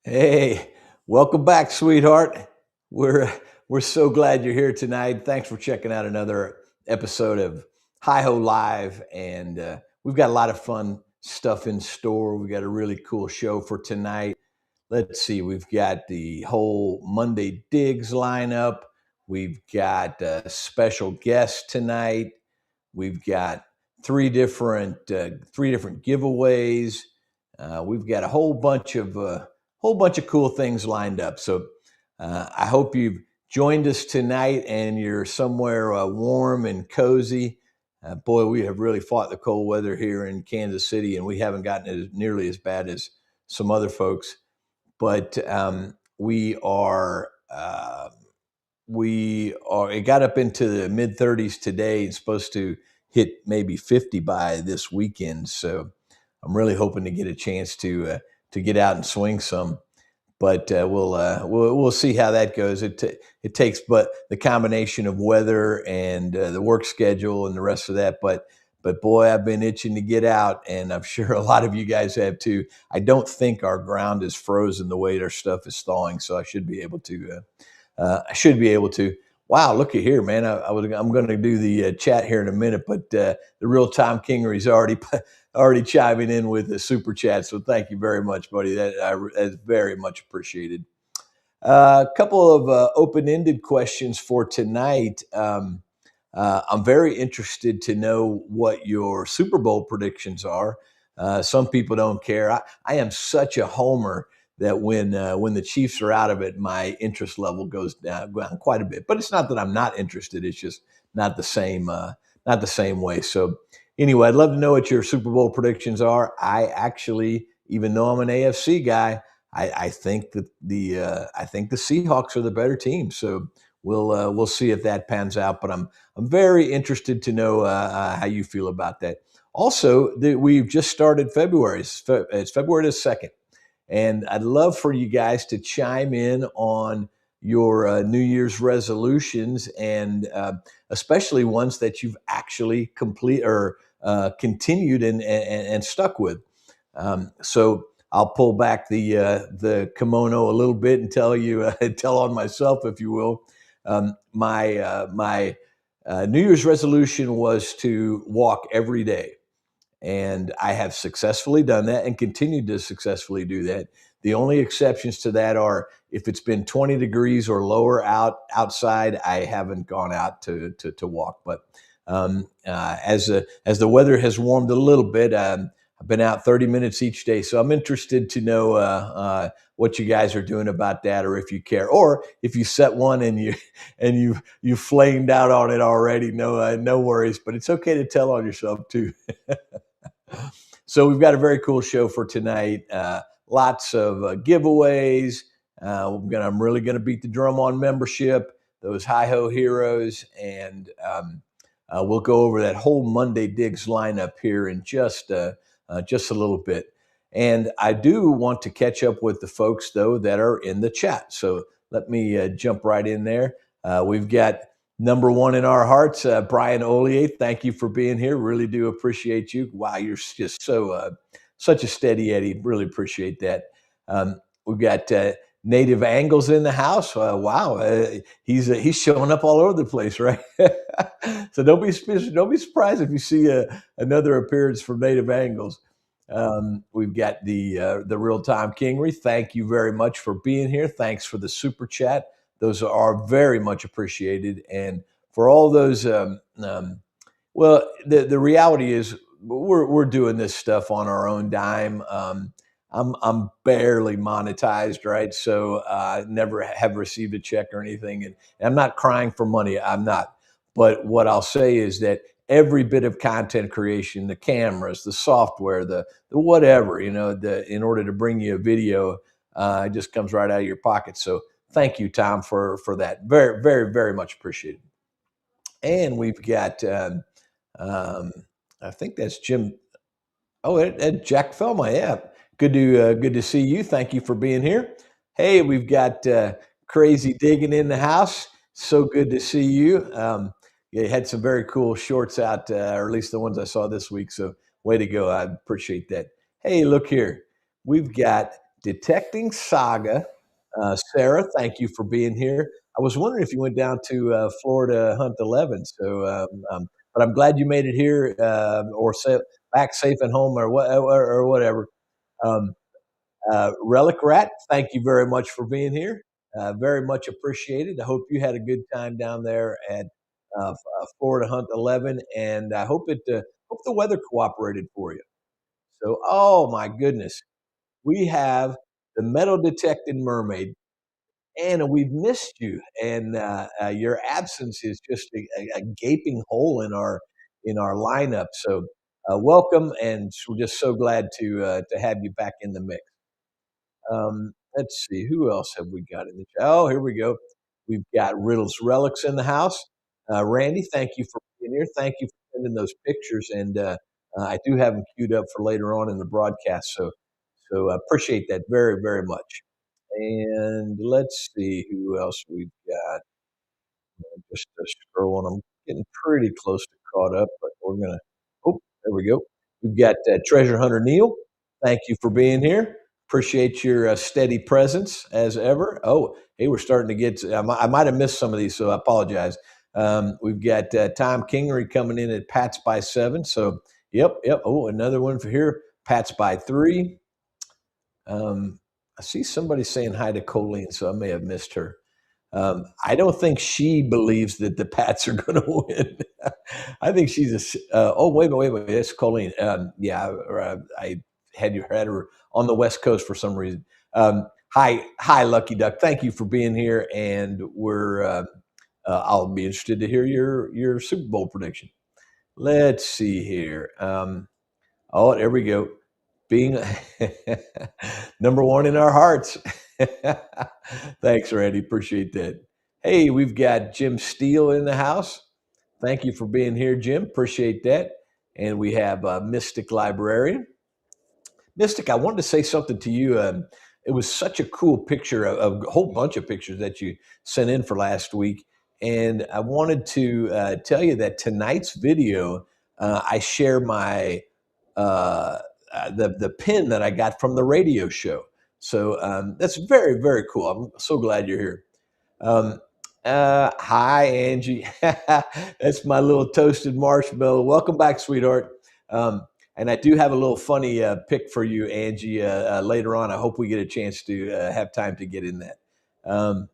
Hey, welcome back, sweetheart. We're we're so glad you're here tonight. Thanks for checking out another episode of Hi Ho Live, and we've got a lot of fun stuff in store. We've got a really cool show for tonight. Let's see, we've got the whole Monday Digs lineup. We've got a special guest tonight. We've got three different giveaways. We've got a whole bunch of cool things lined up. So I hope you've joined us tonight and you're somewhere warm and cozy. Boy, we have really fought the cold weather here in Kansas City, and we haven't gotten it nearly as bad as some other folks. But it got up into the mid 30s today. It's supposed to hit maybe 50 by this weekend. So I'm really hoping to get a chance to get out and swing some. But we'll see how that goes. It takes but the combination of weather and the work schedule and the rest of that. But boy, I've been itching to get out, and I'm sure a lot of you guys have too. I don't think our ground is frozen the way our stuff is thawing, so I should be able to. I should be able to. Wow, look at here, man. I'm going to do the chat here in a minute, but the real Tom Kingery's already chiming in with the super chat. So thank you very much, buddy. That's very much appreciated. A couple of open-ended questions for tonight. I'm very interested to know what your Super Bowl predictions are. Some people don't care. I am such a homer that when the Chiefs are out of it, my interest level goes down quite a bit. But it's not that I'm not interested; it's just not the same way. So anyway, I'd love to know what your Super Bowl predictions are. I actually, even though I'm an AFC guy, I think that the Seahawks are the better team. So we'll see if that pans out. But I'm very interested to know how you feel about that. Also, we've just started February. It's February the 2nd. And I'd love for you guys to chime in on your New Year's resolutions, and especially ones that you've actually continued and stuck with. So I'll pull back the kimono a little bit and tell on myself, if you will. My New Year's resolution was to walk every day. And I have successfully done that and continued to successfully do that. The only exceptions to that are if it's been 20 degrees or lower outside, I haven't gone out to walk. But as the weather has warmed a little bit, I've been out 30 minutes each day. So I'm interested to know what you guys are doing about that, or if you care, or if you set one and you flamed out on it already. No worries, but it's okay to tell on yourself too. So we've got a very cool show for tonight. Lots of giveaways. I'm really going to beat the drum on membership, those Hi Ho Heroes, and we'll go over that whole Monday Digs lineup here in just a little bit. And I do want to catch up with the folks, though, that are in the chat. So let me jump right in there. We've got number one in our hearts, Brian Olier. Thank you for being here. Really do appreciate you. Wow, you're just such a steady Eddie. Really appreciate that. We've got Native Angles in the house. Wow, he's showing up all over the place, right? So don't be surprised if you see another appearance from Native Angles. We've got the real Tom Kingery. Thank you very much for being here. Thanks for the super chat. Those are very much appreciated. And for all those, well, the reality is we're doing this stuff on our own dime. I'm barely monetized, right? So never have received a check or anything, and I'm not crying for money. I'm not. But what I'll say is that every bit of content creation, the cameras, the software, the whatever, in order to bring you a video, it just comes right out of your pocket. So thank you, Tom, for that. Very, very, very much appreciated. And we've got, I think that's Jim. Oh, Jack Felma. Yeah, good to see you. Thank you for being here. Hey, we've got Crazy Digging in the house. So good to see you. Yeah, you had some very cool shorts out, or at least the ones I saw this week. So way to go. I appreciate that. Hey, look here. We've got Detecting Saga. Sarah, thank you for being here. I was wondering if you went down to Florida Hunt 11. But I'm glad you made it here back safe and home or whatever. Um, Relic Rat, thank you very much for being here. Very much appreciated. I hope you had a good time down there at Florida Hunt 11, and I hope the weather cooperated for you. So, oh my goodness, we have the metal detected mermaid. Anna, we've missed you, and your absence is just a gaping hole in our lineup. So, welcome, and we're just so glad to have you back in the mix. Let's see, who else have we got in the chat? Oh, here we go. We've got Riddles Relics in the house. Randy, thank you for being here. Thank you for sending those pictures, and I do have them queued up for later on in the broadcast. So I appreciate that very, very much. And let's see who else we've got. Just scrolling. I'm getting pretty close to caught up, but we're gonna. Oh, there we go. We've got Treasure Hunter Neil. Thank you for being here. Appreciate your steady presence as ever. Oh, hey, we're starting to get. I might have missed some of these, so I apologize. We've got Tom Kingery coming in at Pats by 7. So, yep, yep. Oh, another one for here. Pats by 3. I see somebody saying hi to Colleen, so I may have missed her. I don't think she believes that the Pats are going to win. I think she's oh, wait a minute. It's Colleen. Yeah, I had her on the West Coast for some reason. Hi, Lucky Duck. Thank you for being here, and I'll be interested to hear your Super Bowl prediction. Let's see here. Oh, there we go. Being number one in our hearts. Thanks, Randy. Appreciate that. Hey, we've got Jim Steele in the house. Thank you for being here, Jim. Appreciate that. And we have Mystic Librarian. Mystic, I wanted to say something to you. It was such a cool picture, a whole bunch of pictures that you sent in for last week. And I wanted to tell you that tonight's video, I share my the pin that I got from the radio show. So that's very, very cool. I'm so glad you're here. Um, Hi, Angie. That's my little toasted marshmallow. Welcome back, sweetheart. And I do have a little funny pick for you, Angie, later on. I hope we get a chance to have time to get in that. Um,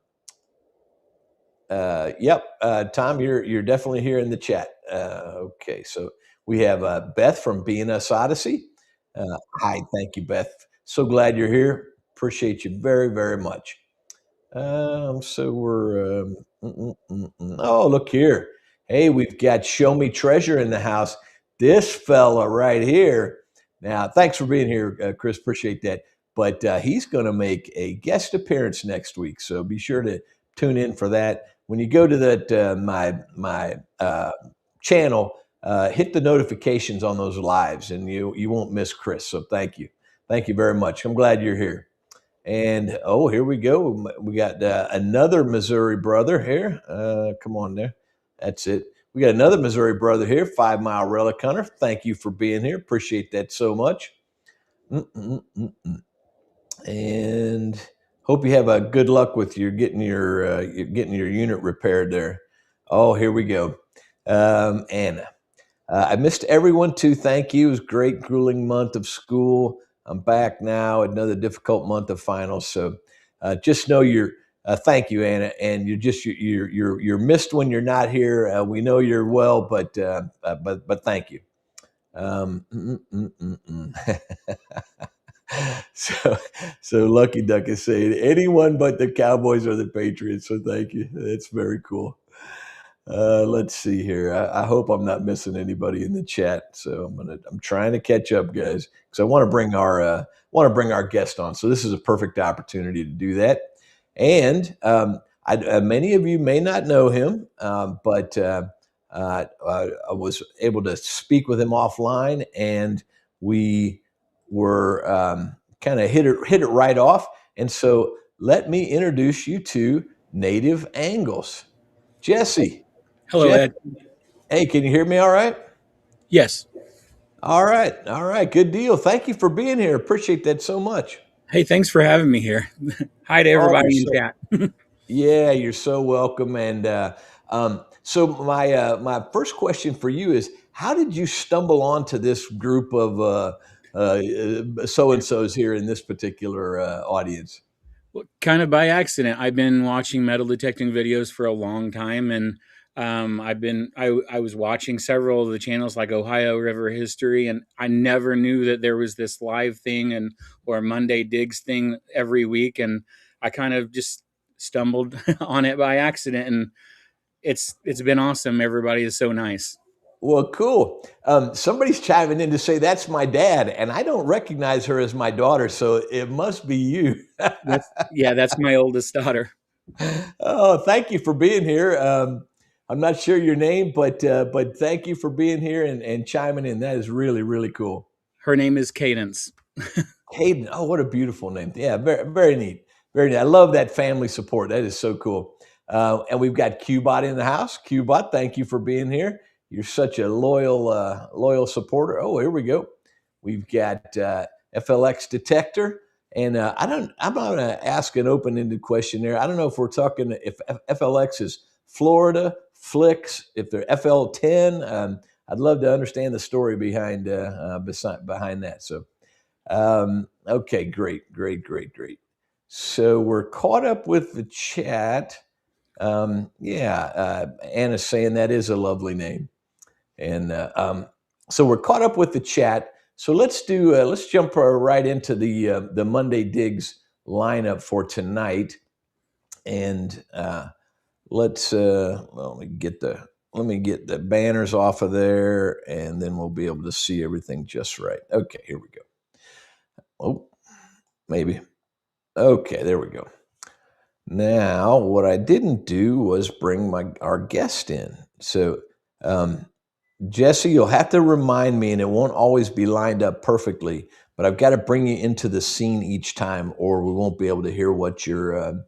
yep, Tom, you're definitely here in the chat. Okay, so we have Beth from BNS Odyssey. Hi, thank you, Beth. So glad you're here. Appreciate you very, very much. So we're oh, look here. Hey, we've got Show Me Treasure in the house. This fella right here. Now, thanks for being here, Chris. Appreciate that. But he's going to make a guest appearance next week, so be sure to tune in for that. When you go to that my channel, hit the notifications on those lives, and you won't miss Chris. So thank you very much. I'm glad you're here. And oh, here we go. We got another Missouri brother here. Come on there. That's it. We got another Missouri brother here, 5 Mile Relic Hunter. Thank you for being here. Appreciate that so much. And hope you have a good luck with getting your unit repaired there. Oh, here we go. Anna. I missed everyone too. Thank you. It was a great, grueling month of school. I'm back now. Another difficult month of finals. So just know you're. Thank you, Anna. And you're missed when you're not here. We know you're well, but thank you. Um, mm, mm, mm, mm. So Lucky Duck is saying anyone but the Cowboys or the Patriots. So thank you. That's very cool. Let's see here. I hope I'm not missing anybody in the chat. So I'm trying to catch up, guys, because I want to bring our guest on. So this is a perfect opportunity to do that. And many of you may not know him, but I was able to speak with him offline, and we were kind of hit it right off. And so let me introduce you to Native Angles, Jesse. Hello, Ed. Hey, can you hear me all right? Yes. All right. Good deal. Thank you for being here. Appreciate that so much. Hey, thanks for having me here. Hi to Oh, you're everybody in so chat. yeah, you're so welcome. And so my first question for you is, how did you stumble onto this group of so and so's here in this particular audience? Well, kind of by accident. I've been watching metal detecting videos for a long time, and I was watching several of the channels like Ohio River History, and I never knew that there was this live thing and or Monday Digs thing every week, and I kind of just stumbled on it by accident, and it's been awesome. Everybody is so nice. Well, cool. Somebody's chiming in to say that's my dad, and I don't recognize her as my daughter, so it must be you. That's my oldest daughter. Oh, thank you for being here. I'm not sure your name, but thank you for being here and chiming in. That is really really cool. Her name is Cadence. Hayden, oh, what a beautiful name. Yeah, very very neat, very neat. I love that family support. That is so cool. And we've got Qbot in the house. Qbot, thank you for being here. You're such a loyal supporter. Oh, here we go. We've got FLX detector. And I'm not going to ask an open-ended question there. I don't know if we're talking if FLX is Florida, Flicks, if they're FL10. I'd love to understand the story behind behind that. So, okay, great, great, great, great. So we're caught up with the chat. Yeah, Anna's saying that is a lovely name. And so we're caught up with the chat. So let's jump right into the Monday Digs lineup for tonight, and let me get the banners off of there, and then we'll be able to see everything just right. Okay, here we go. Oh, maybe. Okay, there we go. Now, what I didn't do was bring our guest in. So, um, Jesse, you'll have to remind me, and it won't always be lined up perfectly, but I've got to bring you into the scene each time, or we won't be able to hear what your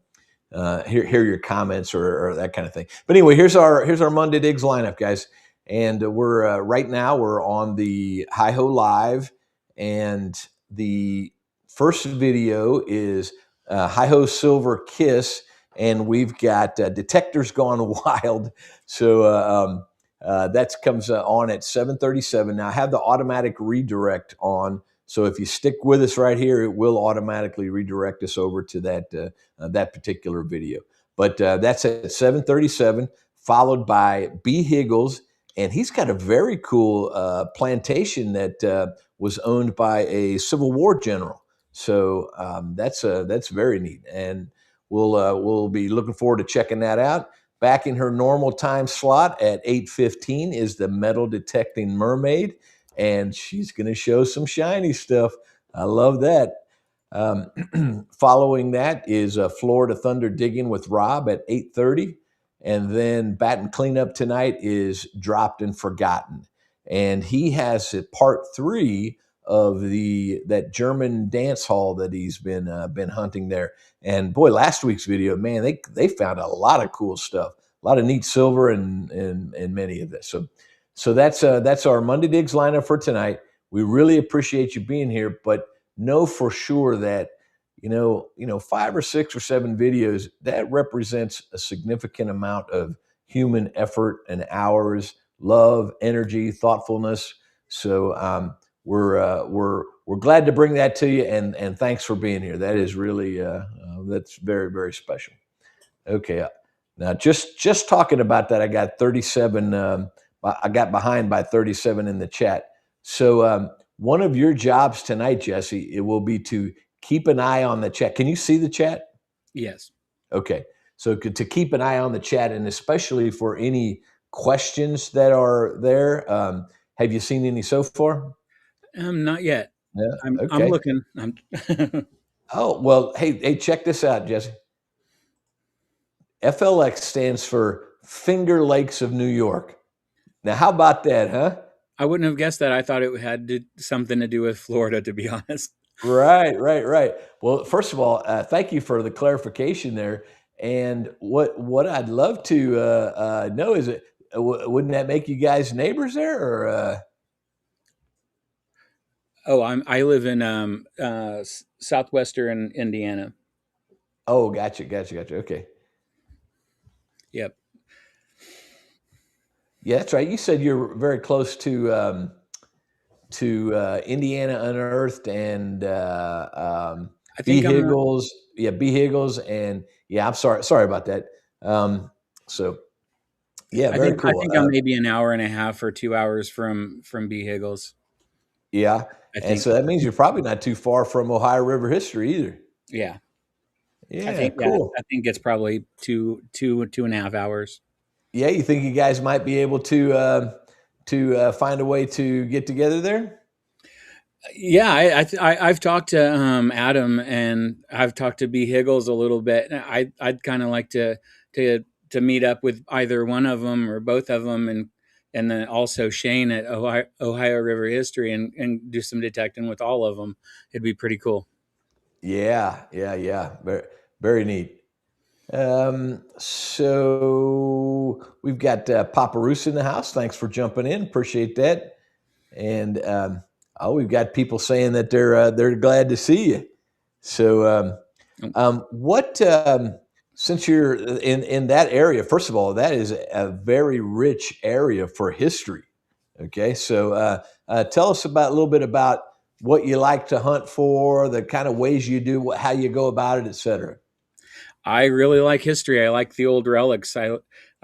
hear your comments or that kind of thing. But anyway, here's our Monday Digs lineup, guys, and we're right now we're on the Hi Ho Live, and the first video is Hi Ho Silver Kiss, and we've got Detectors Gone Wild. So. That comes on at 7:37. Now I have the automatic redirect on, so if you stick with us right here, it will automatically redirect us over to that particular video. But that's at 7:37, followed by B Higgles, and he's got a very cool plantation that was owned by a Civil War general. So that's very neat, and we'll be looking forward to checking that out. Back in her normal time slot at 8:15 is the metal detecting mermaid, and she's going to show some shiny stuff. I love that. Following that is Florida Thunder digging with Rob at 8:30, and then Bat and Cleanup tonight is Dropped and Forgotten, and he has part three of that German dance hall that he's been hunting there. And boy, last week's video, man, they found a lot of cool stuff, a lot of neat silver and many of this. So that's our Monday Digs lineup for tonight. We really appreciate you being here, but know for sure that five or six or seven videos that represents a significant amount of human effort and hours, love, energy, thoughtfulness. So we're glad to bring that to you, and thanks for being here. That is really that's very very special. Okay, now just talking about that, I got 37. I got behind by 37 in the chat. So one of your jobs tonight, Jesse, it will be to keep an eye on the chat. Can you see the chat? Yes. Okay, so to keep an eye on the chat, and especially for any questions that are there. Have you seen any so far? Not yet. Yeah. I'm Okay. looking. I'm Oh, well, hey, check this out, Jesse. FLX stands for Finger Lakes of New York. Now, how about that, huh? I wouldn't have guessed that. I thought it had something to do with Florida, to be honest. Right, right, right. Well, first of all, thank you for the clarification there. And what I'd love to know is, wouldn't that make you guys neighbors there, or? Oh, I live in southwestern Indiana. Oh, gotcha. Okay. Yep. Yeah, that's right. You said you're very close to Indiana Unearthed and I think B I'm Higgles. Yeah, B Higgles, and yeah, I'm sorry about that. Um, so yeah, very I cool. think I'm maybe an hour and a half or 2 hours from B Higgles. Yeah, I and think. so that means you're probably not too far from Ohio River history either. Yeah. Yeah, I cool. think it's probably 2.5 hours. Yeah, you think you guys might be able to find a way to get together there? Yeah, I've talked to Adam, and I've talked to B Higgles a little bit. I'd kind of like to meet up with either one of them or both of them, and then also Shane at Ohio River History, and do some detecting with all of them. It'd be pretty cool. Yeah. Very neat. So we've got Papa Roos in the house. Thanks for jumping in. Appreciate that. And oh, we've got people saying that they're glad to see you. So what since you're in that area, first of all, that is a very rich area for history. Okay, so tell us about a little bit about what you like to hunt for, the kind of ways you do, how you go about it, etc. I really like history. I like the old relics. I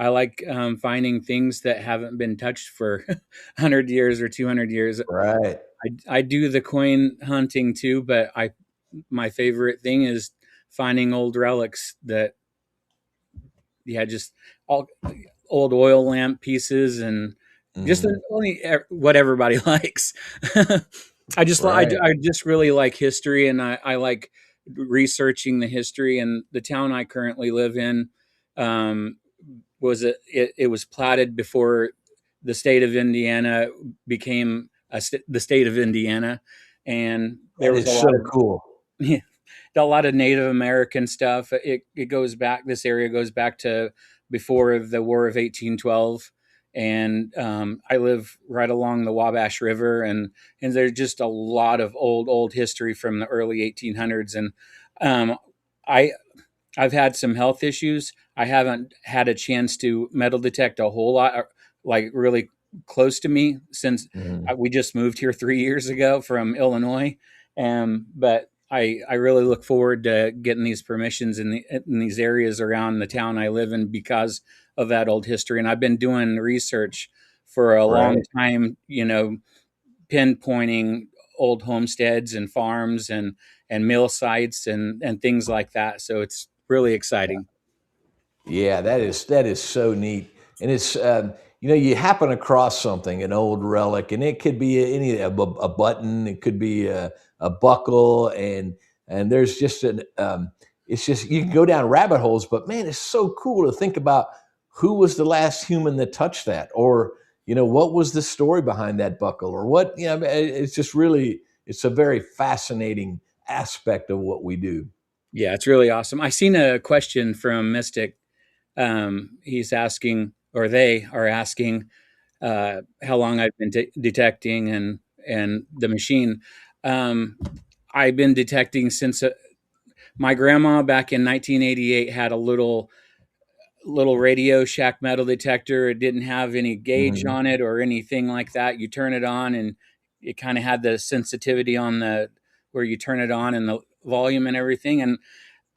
like finding things that haven't been touched for 100 years or 200 years. Right. I do the coin hunting too, but I my favorite thing is finding old relics that, yeah, just all old oil lamp pieces and just Hmm. only what everybody likes. Right. I just really like history, and I like researching the history. And the town I currently live in, um, it was platted before the state of Indiana became the state of Indiana, and there That was is so cool. a lot of Native American stuff. It goes back. This area goes back to before the War of 1812, and I live right along the Wabash River, and there's just a lot of old history from the early 1800s. And um, I I've had some health issues. I haven't had a chance to metal detect a whole lot, like really close to me, since Mhm. we just moved here 3 years ago from Illinois. But I really look forward to getting these permissions in these areas around the town I live in because of that old history. And I've been doing research for a long Right. time, pinpointing old homesteads and farms and mill sites and things like that. So it's really exciting. Yeah, that is so neat, and it's you happen across something, an old relic, and it could be a button, it could be a buckle, and there's just it's just you can go down rabbit holes, but man, it's so cool to think about who was the last human that touched that, or what was the story behind that buckle, or what it's just really it's a very fascinating aspect of what we do. Yeah, it's really awesome. I seen a question from Mystic. He's asking, or they are asking, how long I've been detecting and the machine. Um, I've been detecting since my grandma back in 1988 had a little Radio Shack metal detector. It didn't have any gauge Mhm. on it or anything like that. You turn it on, and it kind of had the sensitivity on the where you turn it on and the volume and everything. And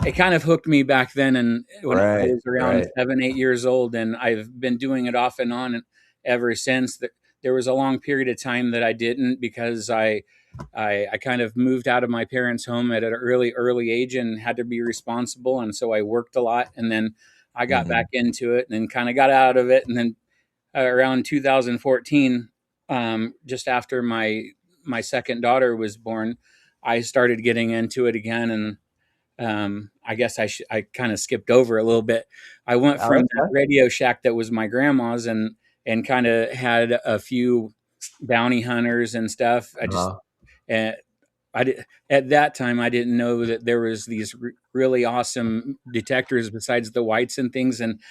it kind of hooked me back then, and when I Right, was around right. 7, 8 years old, and I've been doing it off and on ever since. There was a long period of time that I didn't because I kind of moved out of my parents' home at an early age and had to be responsible, and so I worked a lot, and then I got back Mhm. into it and then kind of got out of it, and then around 2014, just after my second daughter was born, I started getting into it again. And I guess I kind of skipped over a little bit. I went Oh, from that's that fine. Radio Shack that was my grandma's and kind of had a few bounty hunters and stuff. Uh-huh. Uh, I did, at that time I didn't know that there was these really awesome detectors besides the whites and things. And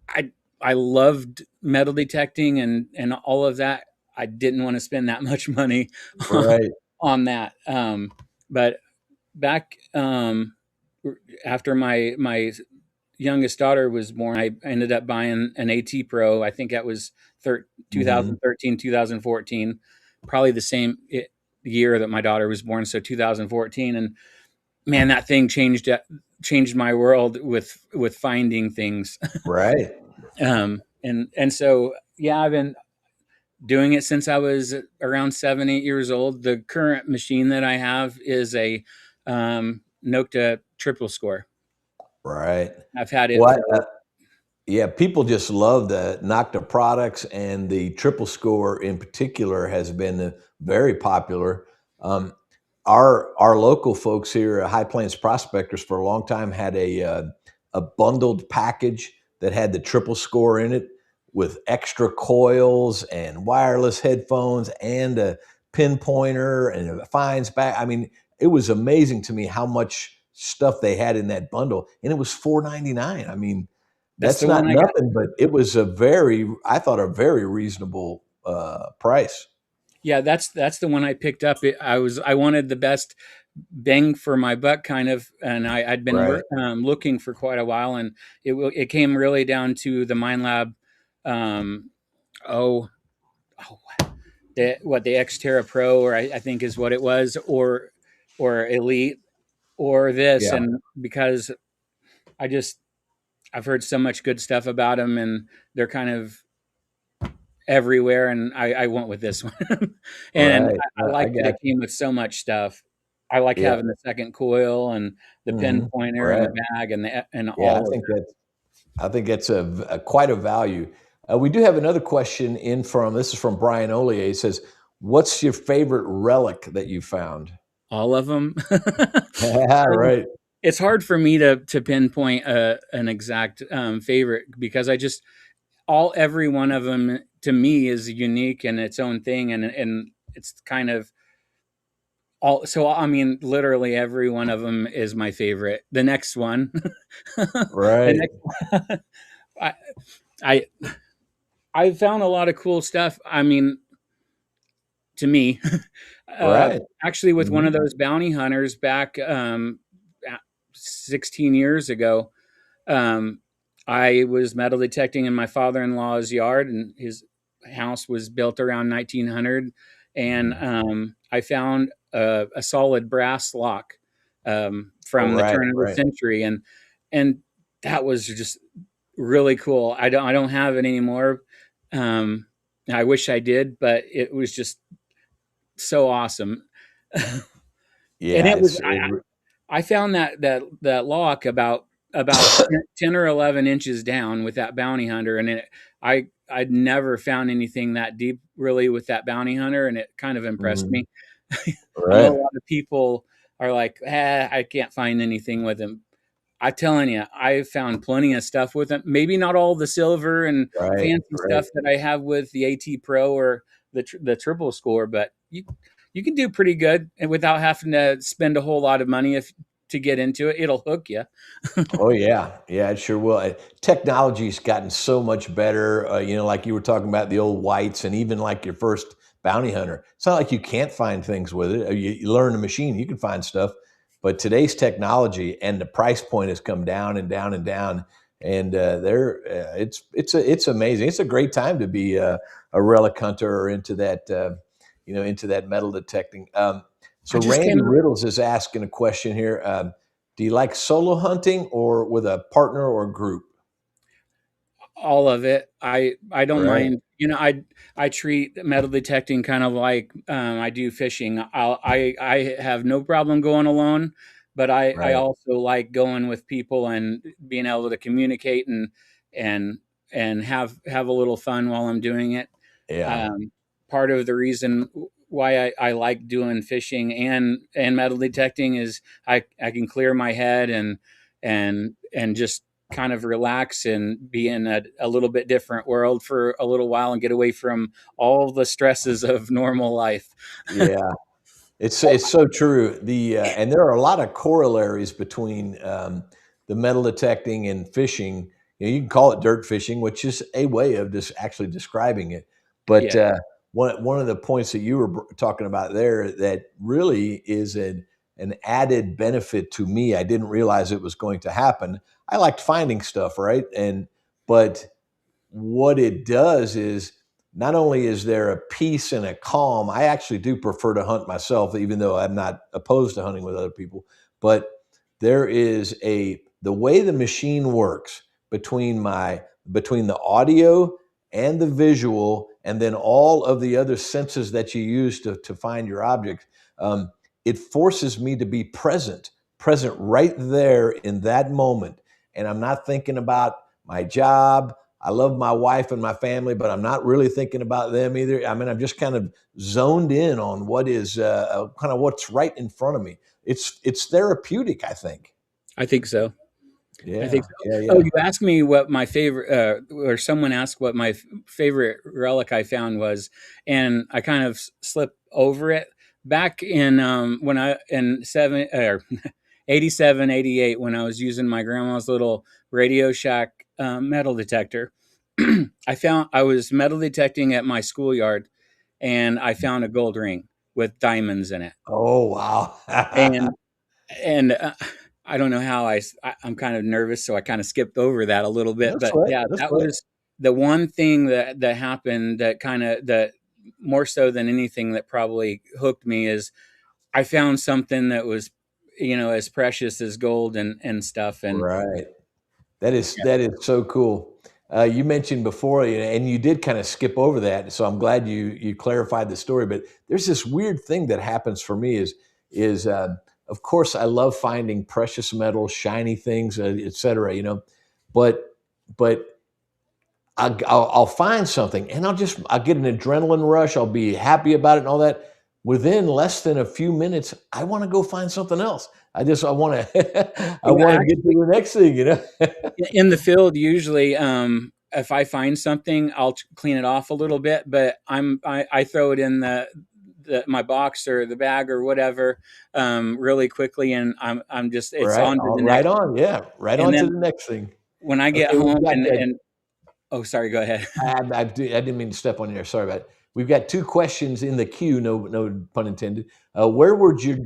I I loved metal detecting and all of that. I didn't want to spend that much money Right. on that. But back after my youngest daughter was born, I ended up buying an AT Pro. I think that was Hmm. 2013, 2014, probably the same year that my daughter was born. So 2014, and man, that thing changed my world with finding things. Right. And so yeah, I've been doing it since I was around 7, 8 years old. The current machine that I have is a Nokta triple score. Right. I've had it What? for Yeah, people just love the Nocta products, and the triple score in particular has been very popular. Um, our local folks here at High Plains Prospectors for a long time had a bundled package that had the triple score in it with extra coils and wireless headphones and a pinpointer and a fines back. I mean, it was amazing to me how much stuff they had in that bundle, and it was $4.99. I mean, that's that's the one not I got. nothing, but it was a very, I thought, a very reasonable price. Yeah, that's the one I picked up. I wanted the best bang for my buck kind of, and I'd been Right. looking for quite a while, and it came really down to the MindLab. Um, oh, oh, the Xterra Pro, or I think is what it was, or Elite, or this, Yeah. and because I just I've heard so much good stuff about them, and they're kind of everywhere, and I went with this one. And Right. I I like that got it came with so much stuff. I like you. Yeah. having the second coil and the pin Hmm. pointer and Right. the bag and Yeah. all of I think that's a quite a value. We do have another question in from this is from Brian Ollier. He says, "What's your favorite relic that you found?" all of them. Right. It's hard for me to pinpoint an exact favorite because I just all every one of them to me is unique and its own thing, and it's kind of all. So I mean, literally every one of them is my favorite. The next one, the Right. next, I, I I found a lot of cool stuff. I mean, to me, Right. actually, with one Mhm. of those bounty hunters back 16 years ago, um, I was metal detecting in my father-in-law's yard, and his house was built around 1900. And I found a solid brass lock Oh, from the right. turn of the Right. century, and that was just really cool. I don't have it anymore. Um, I wish I did, but it was just so awesome. And Yeah. it was I found that lock about 10 or 11 inches down with that bounty hunter, and I'd never found anything that deep really with that bounty hunter, and it kind of impressed Mhm. me. I know a Right. lot of people are like, I can't find anything with him. I'm telling you, I found plenty of stuff with him. Maybe not all the silver and Right. fancy Right. stuff that I have with the AT Pro or the triple score, but you can do pretty good and without having to spend a whole lot of money if to get into it. It'll hook you. Oh yeah, yeah, it sure will. Technology's gotten so much better. Like you were talking about the old whites, and even like your first bounty hunter. It's not like you can't find things with it. You learn the machine, you can find stuff. But today's technology and the price point has come down and down and down, and it's amazing. It's a great time to be a relic hunter or into that into that metal detecting. I So just came Randy Riddles is asking a question here. Do you like solo hunting or with a partner or group? all of it. I don't Right, mind. I treat metal detecting kind of like I do fishing. I have no problem going alone, but I right. also like going with people and being able to communicate and and have a little fun while I'm doing it. Yeah, Um, Part of the reason why I like doing fishing and metal detecting is I can clear my head and just kind of relax and be in a little bit different world for a little while and get away from all the stresses of normal life. yeah. It's so true. And there are a lot of corollaries between the metal detecting and fishing. You can call it dirt fishing, which is a way of just actually describing it. But Yeah. one of the points that you were talking about there that really is an added benefit to me. I didn't realize it was going to happen. I liked finding stuff, right? But what it does is not only is there a peace and a calm, I actually do prefer to hunt myself, even though I'm not opposed to hunting with other people. But there is the way the machine works between the audio and the visual, and then all of the other senses that you use to find your objects. It forces me to be present right there in that moment. And I'm not thinking about my job. I love my wife and my family, but I'm not really thinking about them either. I mean, I'm just kind of zoned in on what is kind of what's right in front of me. It's therapeutic, I think. I think so. I think Yeah, so. yeah, Oh, yeah. you asked me what my favorite, or someone asked what my favorite relic I found was, and I kind of slipped over it. Back in when I in seven or 87, 88, when I was using my grandma's little Radio Shack metal detector, I was metal detecting at my schoolyard, and I found a gold ring with diamonds in it, Oh wow. and and I don't know how I'm kind of nervous, so I kind of skipped over that a little bit. That's But right. yeah, That's that right. was the one thing that happened that that more so than anything that probably hooked me is I found something that was, as precious as gold and stuff. And Right. That is so cool. You mentioned before, and you did kind of skip over that, so I'm glad you clarified the story. But there's this weird thing that happens for me is of course I love finding precious metals, shiny things, etc. But but I'll find something, and I'll get an adrenaline rush. I'll be happy about it and all that. Within less than a few minutes, I want to go find something else. I want to I want to get actually, to the next thing. in the field, usually, if I find something, I'll clean it off a little bit, but I throw it in my box or the bag or whatever, really quickly, and I'm just it's Right, on to all the right next. on, yeah, right And on to then the next thing. when I get Okay, we've home got and oh, sorry, go ahead. I didn't mean to step on you there, sorry about it. We've got 2 questions in the queue, no pun intended. Where would your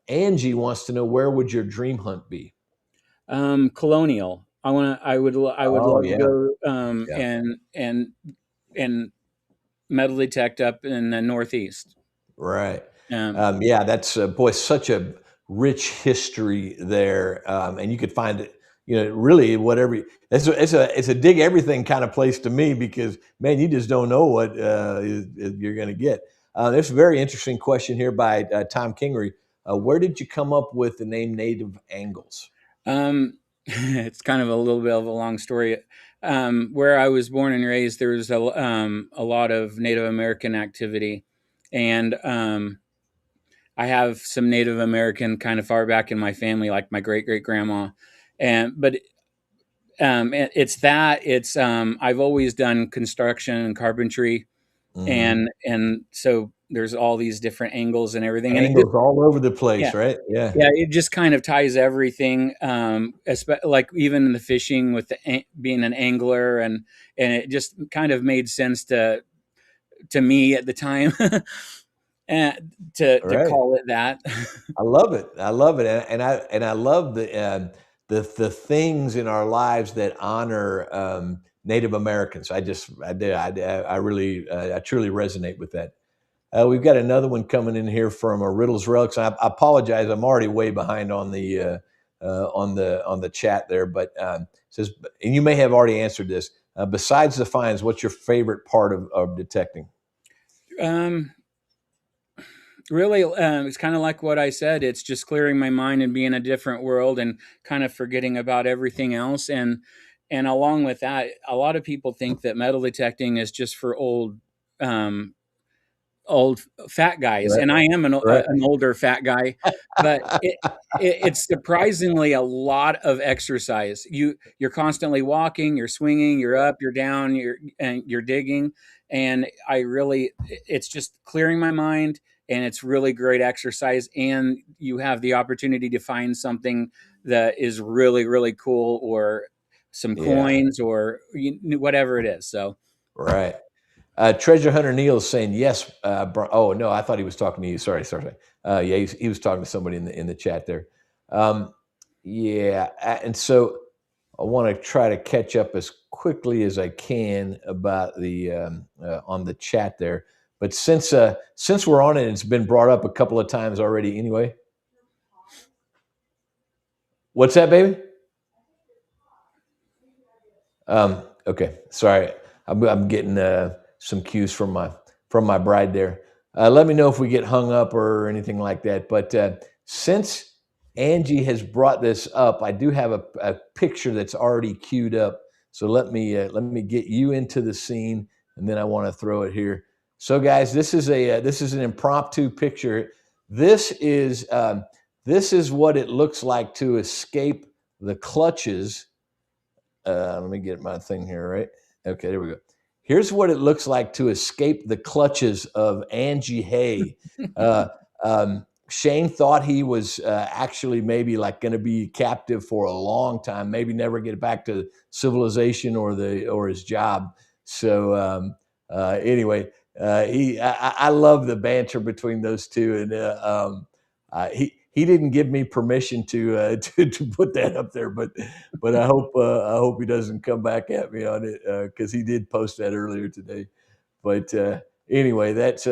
Angie wants to know, where would your dream hunt be? Colonial. I would Oh, love to yeah, go yeah. and metal detect up in the Northeast. Right. Um, Yeah, that's boy, such a rich history there, and you could find it. Really, whatever. It's a dig everything kind of place to me because man, you just don't know what you're going to get. There's a very interesting question here by Tom Kingery. Where did you come up with the name Native Angles? it's kind of a little bit of a long story. Where I was born and raised, there was a lot of Native American activity, and I have some Native American kind of far back in my family, like my great great grandma, and but it's I've always done construction and carpentry, Hmm. and so there's all these different angles and everything, and it just Angles all over the yeah. place, right? Yeah, Yeah, it just kind of ties everything, like even in the fishing with being an angler, and it just kind of made sense to me at the time, and to right. call it that. I love it. I love it, and I love the things in our lives that honor Native Americans. I really I truly resonate with that. We've got another one coming in here from a Riddles Relics. I apologize. I'm already way behind on the chat there, but says, and you may have already answered this. Besides the finds, what's your favorite part of detecting? um, Really, it's kind of like what I said. It's just clearing my mind and being in a different world and kind of forgetting about everything else. And along with that, a lot of people think that metal detecting is just for um, old fat guys, Right, and I am right. an older fat guy, but it's surprisingly a lot of exercise. You're constantly walking, you're swinging, you're up, you're down, you're digging, and it's just clearing my mind, and it's really great exercise, and you have the opportunity to find something that is really really cool, or some Yeah. coins, or whatever it is. So Right. Treasure Hunter Neil is saying yes. Oh no, I thought he was talking to you. Sorry. Yeah, he was talking to somebody in the chat there. Yeah, and so I want to try to catch up as quickly as I can about the on the chat there. But since we're on it, it's been brought up a couple of times already. Anyway, what's that, baby? Okay, sorry, I'm getting some cues from my bride there. Let me know if we get hung up or anything like that. But since Angie has brought this up, I do have a picture that's already queued up. So let me get you into the scene, and then I want to throw it here. So guys, this is an impromptu picture. This is what it looks like to escape the clutches. Let me get my thing here, right? Okay, there we go. Here's what it looks like to escape the clutches of Angie Hay. Shane thought he was actually maybe like going to be captive for a long time, maybe never get back to civilization or his job. So anyway, I love the banter between those two, and he didn't give me permission to to put that up there, but I hope he doesn't come back at me on it because he did post that earlier today. But anyway, that's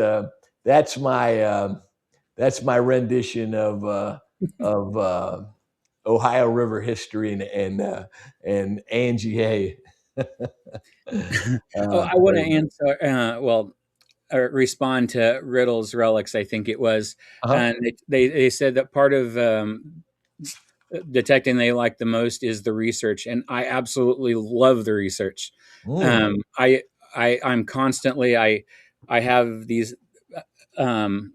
my rendition of Ohio River history and Angie Hay. I want to answer. Respond to Riddle's relics. I think it was, and they said that part of detecting they like the most is the research, and I absolutely love the research. I'm constantly I have these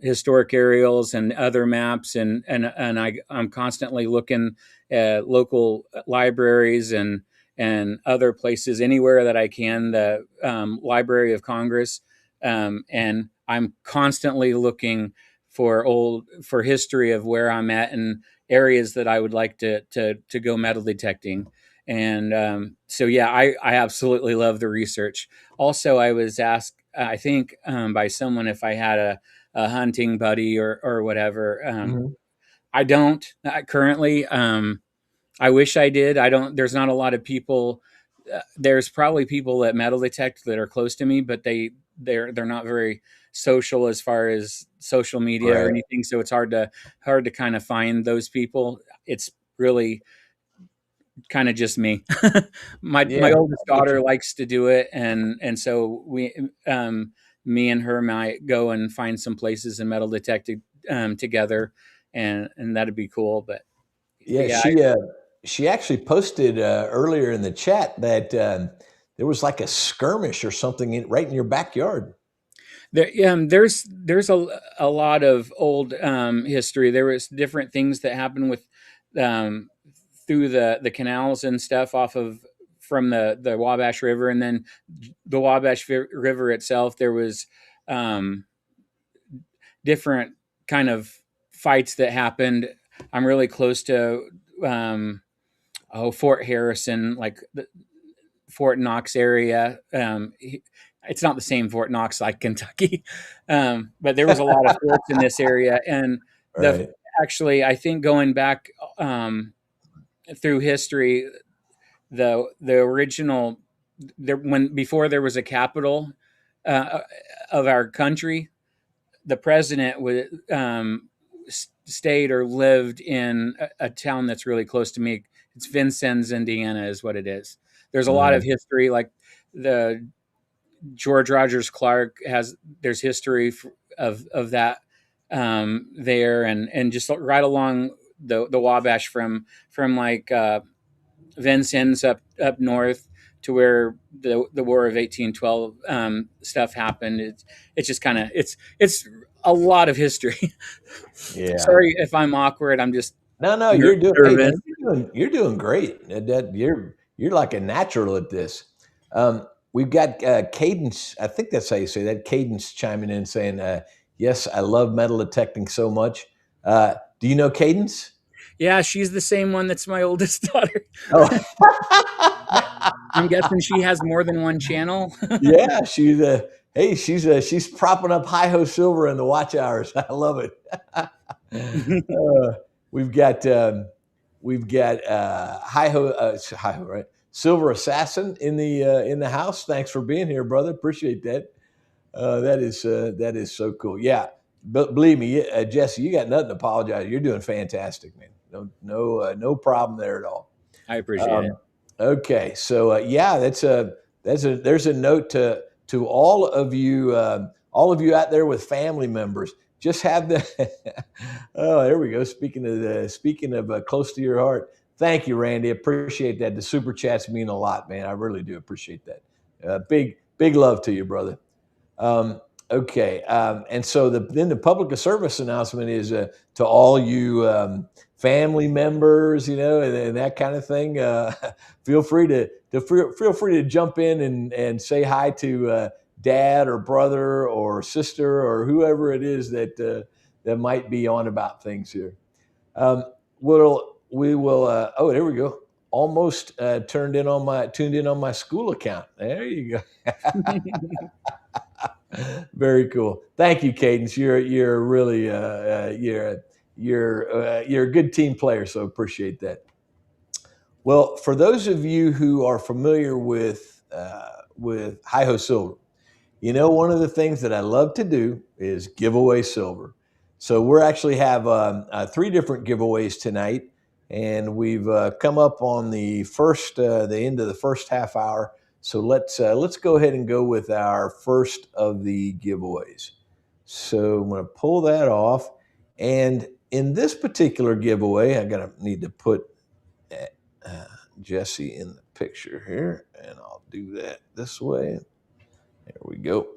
historic aerials and other maps, and I'm constantly looking at local libraries and other places anywhere that I can. The Library of Congress, and I'm constantly looking for history of where I'm at and areas that I would like to go metal detecting. And so, yeah, I absolutely love the research. Also, I was asked, I think, by someone if I had a hunting buddy or whatever. I don't currently. I wish I did. I don't. There's not a lot of people. There's probably people that metal detect that are close to me, but they're not very social as far as social media or anything. So it's hard to kind of find those people. It's really kind of just me. My oldest daughter likes to do it, and so me and her might go and find some places and metal detect together, and that'd be cool. But she actually posted earlier in the chat that there was like a skirmish or something right in your backyard. There's a lot of old history. There was different things that happened with through the canals and stuff from the Wabash River, and then the Wabash River itself. There was different kind of fights that happened. I'm really close to Fort Harrison, like the Fort Knox area. It's not the same Fort Knox like Kentucky, but there was a lot of forts in this area. And actually, I think going back through history, the original before there was a capital of our country, the president would stayed or lived in a town that's really close to me. It's Vincennes, Indiana, is what it is. There's a lot of history, like the George Rogers Clark there's history of that there, and just right along the Wabash from like Vincennes up north to where the War of 1812 stuff happened. It's just kind of it's a lot of history. Yeah. Sorry if I'm awkward. I'm just no. You're doing great. You're like a natural at this. We've got Cadence. I think that's how you say that. Cadence chiming in saying, "Yes, I love metal detecting so much." Do you know Cadence? Yeah, she's the same one that's my oldest daughter. Oh. I'm guessing she has more than one channel. Yeah, she's Hey, she's propping up Hi Ho Silver in the watch hours. I love it. We've got Hi Ho Hi Ho, right? Silver Assassin in the house. Thanks for being here, brother. Appreciate that. That is so cool. Yeah, but believe me, Jesse, you got nothing to apologize. You're doing fantastic, man. No problem there at all. I appreciate it. Okay, so yeah, there's a note to all of you out there with family members. Just have the oh, there we go. Speaking of close to your heart. Thank you, Randy. Appreciate that. The super chats mean a lot, man. I really do appreciate that. Big love to you, brother. Okay, and so then the public service announcement is to all you family members, and that kind of thing. Feel free to jump in and say hi to dad or brother or sister or whoever it is that might be on about things here. We will. Oh, there we go. Almost tuned in on my school account. There you go. Very cool. Thank you, Cadence. You're really you're a good team player, so appreciate that. Well, for those of you who are familiar with Hi Ho Silver, one of the things that I love to do is give away silver. So we're actually have 3 different giveaways tonight, and we've come up on the end of the first half hour. So let's go ahead and go with our first of the giveaways. So I'm going to pull that off, and in this particular giveaway, need to put Jesse in the picture here, and I'll do that this way. There we go.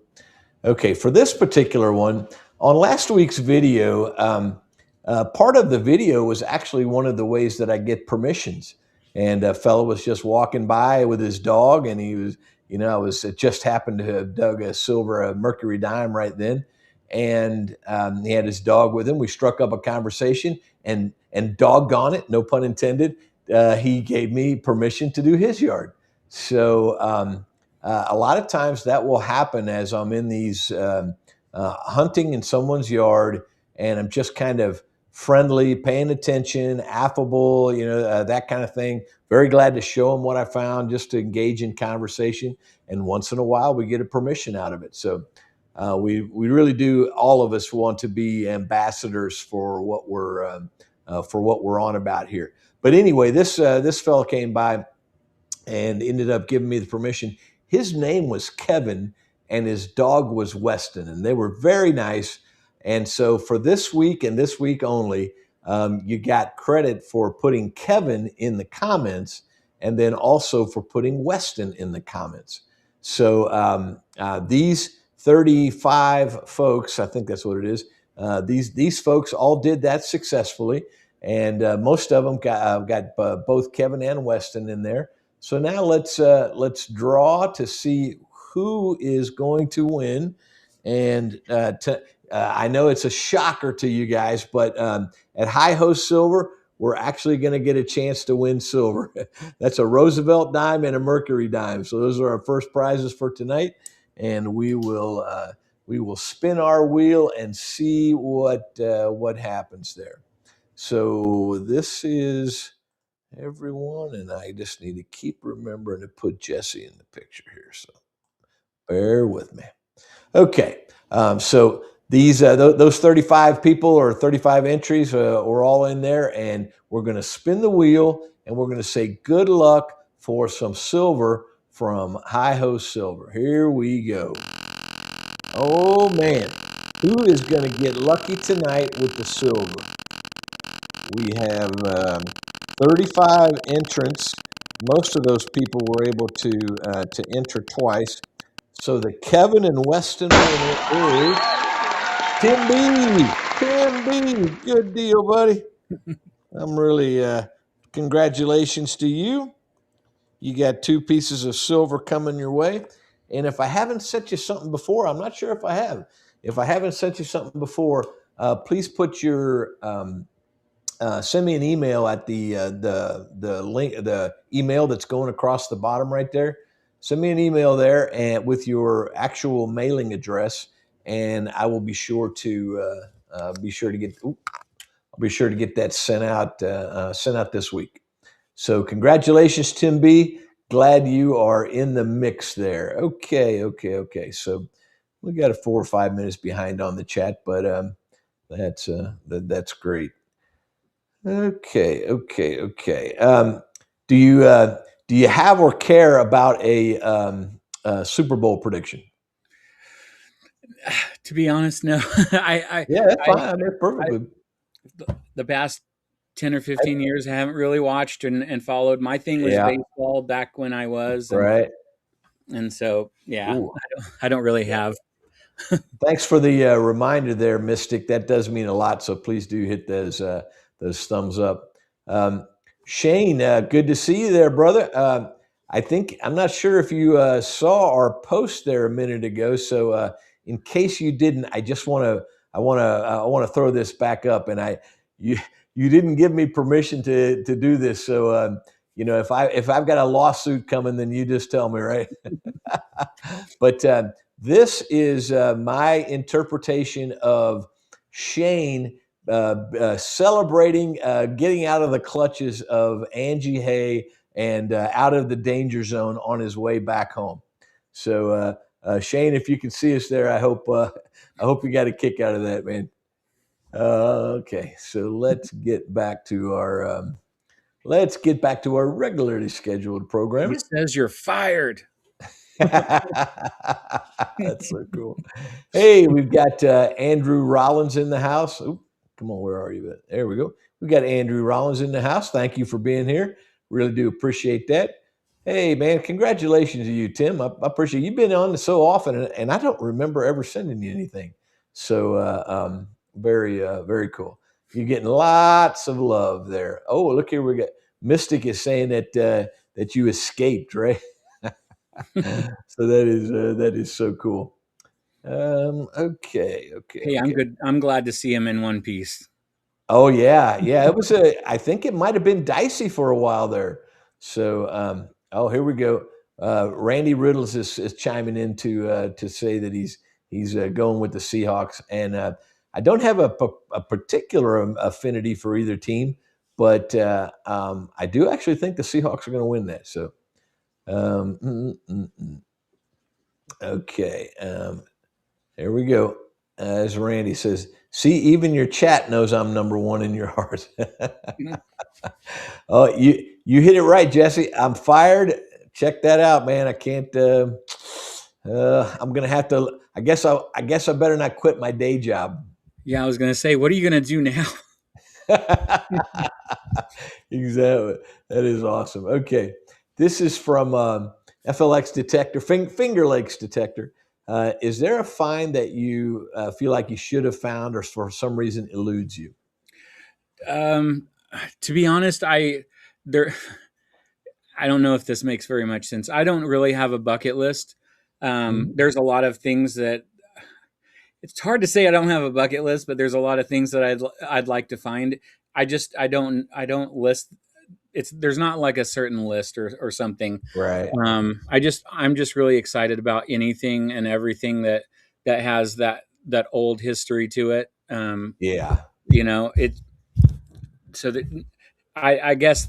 Okay, for this particular one, on last week's video, part of the video was actually one of the ways that I get permissions. And a fellow was just walking by with his dog, and he was, it just happened to have dug a Mercury dime right then. And he had his dog with him. We struck up a conversation, and doggone it, no pun intended, he gave me permission to do his yard. So a lot of times that will happen as I'm in these hunting in someone's yard, and I'm just kind of friendly, paying attention, affable, that kind of thing. Very glad to show them what I found, just to engage in conversation. And once in a while, we get a permission out of it. So we really do. All of us want to be ambassadors for what we're on about here. But anyway, this fellow came by and ended up giving me the permission. His name was Kevin, and his dog was Weston, and they were very nice. And so for this week and this week only, you got credit for putting Kevin in the comments, and then also for putting Weston in the comments. So these 35 folks, I think that's what it is. These folks all did that successfully, and most of them got both Kevin and Weston in there. So now let's draw to see who is going to win. And I know it's a shocker to you guys, but at Hi Ho Silver, we're actually going to get a chance to win silver. That's a Roosevelt dime and a Mercury dime. So those are our first prizes for tonight, and we will spin our wheel and see what happens there. So this is everyone, and I just need to keep remembering to put Jesse in the picture here. So bear with me. Okay, so those 35 people or 35 entries are all in there, and we're going to spin the wheel, and we're going to say good luck for some silver from Hi Ho Silver. Here we go. Oh man, who is going to get lucky tonight with the silver? We have 35 entrants. Most of those people were able to enter twice. So the Kevin and Weston winner is Tim B. Tim B. Good deal, buddy. I'm really congratulations to you. You got 2 pieces of silver coming your way. And if I haven't sent you something before, I'm not sure if I have. If I haven't sent you something before, please put your send me an email at the link, the email that's going across the bottom right there. send me an email there and with your actual mailing address, and I will be sure to get. I'll be sure to get that sent out this week. So congratulations, Tim B. Glad you are in the mix there. Okay. So we got a 4 or 5 minutes behind on the chat, but that's great. Okay. Do you have or care about a Super Bowl prediction? To be honest, no. Yeah, that's fine. I mean, that's perfectly. The past 10 or 15 years, I haven't really watched and followed. My thing was Yeah. baseball back when I was, Right. and so yeah, Ooh. I don't really have. Thanks for the reminder there, Mystic. That does mean a lot. So please do hit those thumbs up. Shane, good to see you there, brother. I'm not sure if you saw our post there a minute ago. So in case you didn't, I want to throw this back up. And you didn't give me permission to do this. So if I've got a lawsuit coming, then you just tell me, right? But this is my interpretation of Shane celebrating getting out of the clutches of Angie Hay and out of the danger zone on his way back home. So Shane, if you can see us there, I hope you got a kick out of that, man. Okay, so let's get back to our regularly scheduled program. He says you're fired. That's so cool. Hey, we've got Andrew Rollins in the house. Oop, come on, where are you? There we go. We got Andrew Rollins in the house. Thank you for being here. Really do appreciate that. Hey, man, congratulations to you, Tim. I appreciate you've been on so often, and I don't remember ever sending you anything. So very cool. You're getting lots of love there. Oh, look here, we got Mystic is saying that you escaped, right? So that is so cool. Okay. Hey, I'm good. I'm glad to see him in one piece. Oh yeah. It was I think it might have been dicey for a while there. So here we go. Randy Riddles is chiming in to say that he's going with the Seahawks, and I don't have a particular affinity for either team, but I do actually think the Seahawks are going to win that. So. Okay. There we go. As Randy says, see, even your chat knows I'm number one in your heart. Oh, you hit it right, Jesse. I'm fired. Check that out, man. I can't. I'm gonna have to. I guess I better not quit my day job. Yeah, I was gonna say, what are you gonna do now? Exactly. That is awesome. Okay. This is from FLX Detector, Finger Lakes Detector. Is there a find that you feel like you should have found or for some reason eludes you? To be honest, I don't know if this makes very much sense. I don't really have a bucket list. There's a lot of things that it's hard to say I don't have a bucket list, but there's a lot of things that I'd like to find. I don't list. There's not like a certain list or something. Right. I'm just really excited about anything and everything that has that old history to it. Yeah. It. So that I guess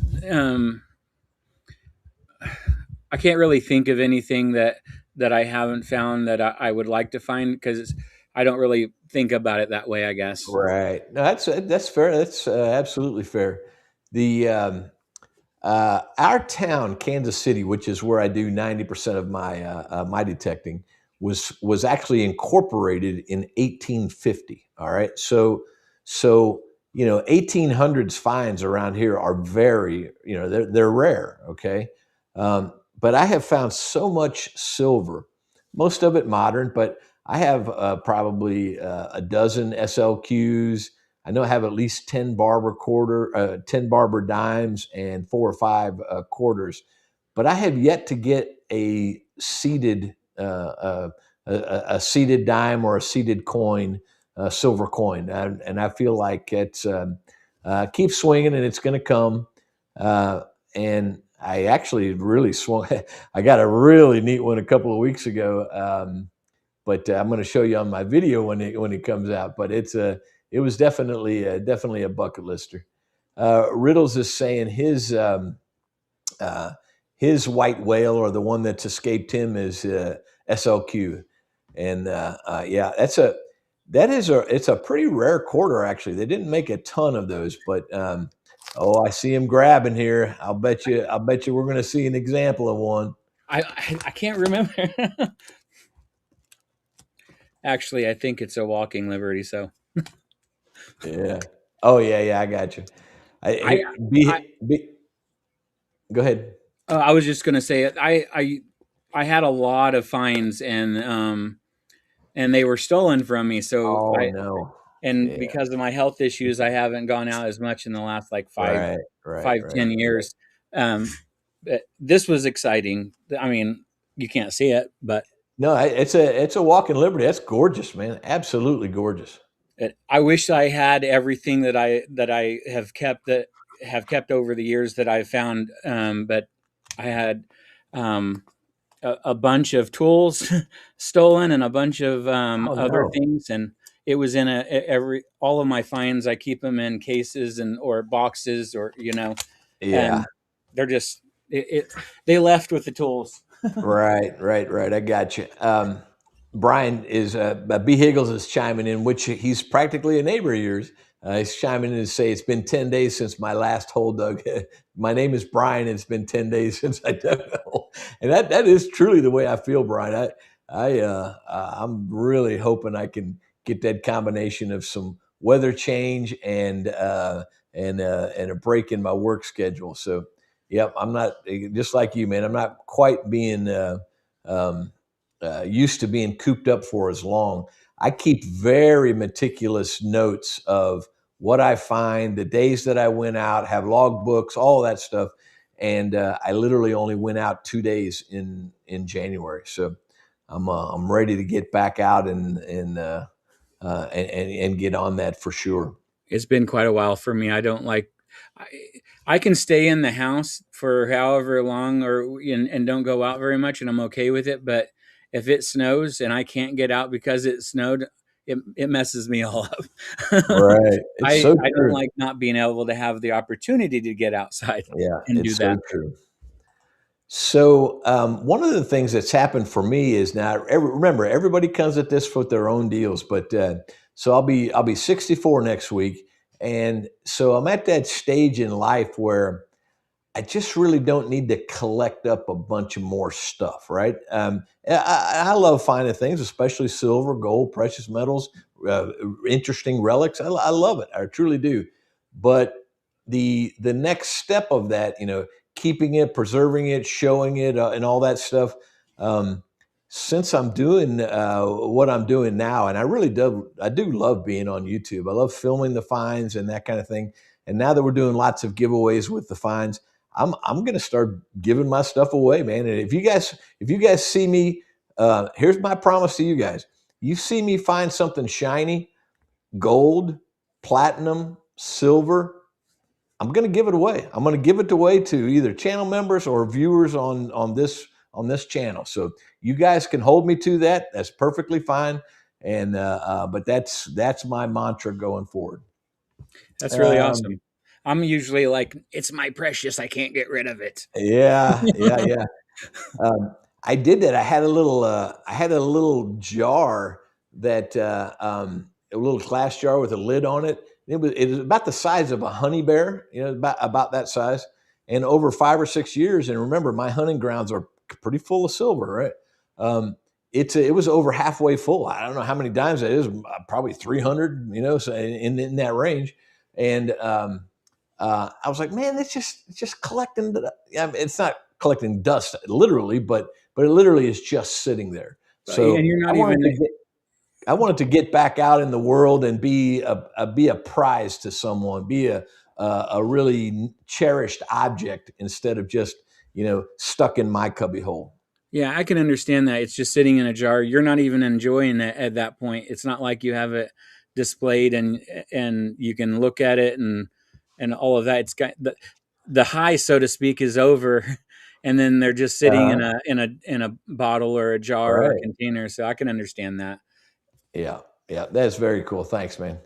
I can't really think of anything that I haven't found that I would like to find because I don't really think about it that way, I guess. Right. No, that's fair. That's absolutely fair. The our town, Kansas City, which is where I do 90% of my detecting, was actually incorporated in 1850. All right, so 1800s finds around here are very they're rare. Okay, but I have found so much silver, most of it modern, but I have probably a dozen SLQs. I know I have at least 10 10 Barber dimes and 4 or 5 quarters, but I have yet to get a seeded a seeded dime or a seeded coin, silver coin, and I feel like it's keep swinging and it's going to come. And I actually really swung. I got a really neat one a couple of weeks ago, but I'm going to show you on my video when it comes out. But it was definitely a bucket lister. Riddles is saying uh, his white whale, or the one that's escaped him, is SLQ, and yeah, it's a pretty rare quarter actually. They didn't make a ton of those, but oh, I see him grabbing here. I'll bet you we're going to see an example of one. I can't remember. Actually, I think it's a walking Liberty. So Yeah. Oh yeah, I got you. I Go ahead. I was just gonna say it. I had a lot of fines and they were stolen from me. So Oh no. Yeah. because of my health issues, I haven't gone out as much in the last like Right. Right. Right. 10 years. Um, but this was exciting. I mean, you can't see it, but No, it's a walk in liberty. That's gorgeous, man. Absolutely gorgeous. I wish I had everything that I have kept over the years that I've found. But I had um, a bunch of tools stolen and a bunch of Oh other no. things, and it was in every all of my finds. I keep them in cases and or boxes, or Yeah. and they're just they left with the tools. Right. I got you. Brian is B Higgles is chiming in, which he's practically a neighbor of yours. He's chiming in to say it's been 10 days since my last hole dug. My name is Brian. It's been 10 days since I dug a hole, and that is truly the way I feel, Brian. I'm really hoping I can get that combination of some weather change and a break in my work schedule. So, yep, I'm not just like you, man. I'm not quite being um, used to being cooped up for as long. I keep very meticulous notes of what I find, the days that I went out, have log books, all that stuff. And I literally only went out 2 days in January, so I'm ready to get back out and get on that for sure. It's been quite a while for me. I don't like. I, I can stay in the house for however long, and don't go out very much, and I'm okay with it. But if it snows and I can't get out because it snowed, it messes me all up. Right, it's so I don't true. like not being able to have the opportunity to get outside Yeah, and do it's so that. true. So one of the things that's happened for me is now. Remember, everybody comes at this with their own deals, but so I'll be 64 next week, and so I'm at that stage in life where I just really don't need to collect up a bunch of more stuff, right? I love finding things, especially silver, gold, precious metals, uh, interesting relics. I love it. I truly do. But the next step of that, keeping it, preserving it, showing it, and all that stuff. Um, since I'm doing what I'm doing now, and I do love being on YouTube. I love filming the finds and that kind of thing. And now that we're doing lots of giveaways with the finds, I'm gonna start giving my stuff away, man. And if you guys see me, here's my promise to you guys: you see me find something shiny, gold, platinum, silver, I'm gonna give it away. I'm gonna give it away to either channel members or viewers on this channel. So you guys can hold me to that. That's perfectly fine. And but that's my mantra going forward. That's really Um, awesome. I'm usually like, it's my precious. I can't get rid of it. yeah. I did that. I had a little jar that a little glass jar with a lid on it. It was about the size of a honey bear, about that size. And over 5 or 6 years, and remember, my hunting grounds are pretty full of silver, right? It was over halfway full. I don't know how many dimes that is, probably 300, so in that range. And I was like, man, it's just collecting. I mean, it's not collecting dust literally, but it literally is just sitting there. And So you're I not wanted even. to get I wanted to get back out in the world and be a prize to someone, be a really cherished object instead of just stuck in my cubby hole. Yeah, I can understand that. It's just sitting in a jar. You're not even enjoying it at that point. It's not like you have it displayed and you can look at it and all of that. It's got the high, so to speak, is over, and then they're just sitting in Uh-huh. a bottle or a jar or a Right. container. So I can understand that. Yeah. Yeah. That's very cool. Thanks, man.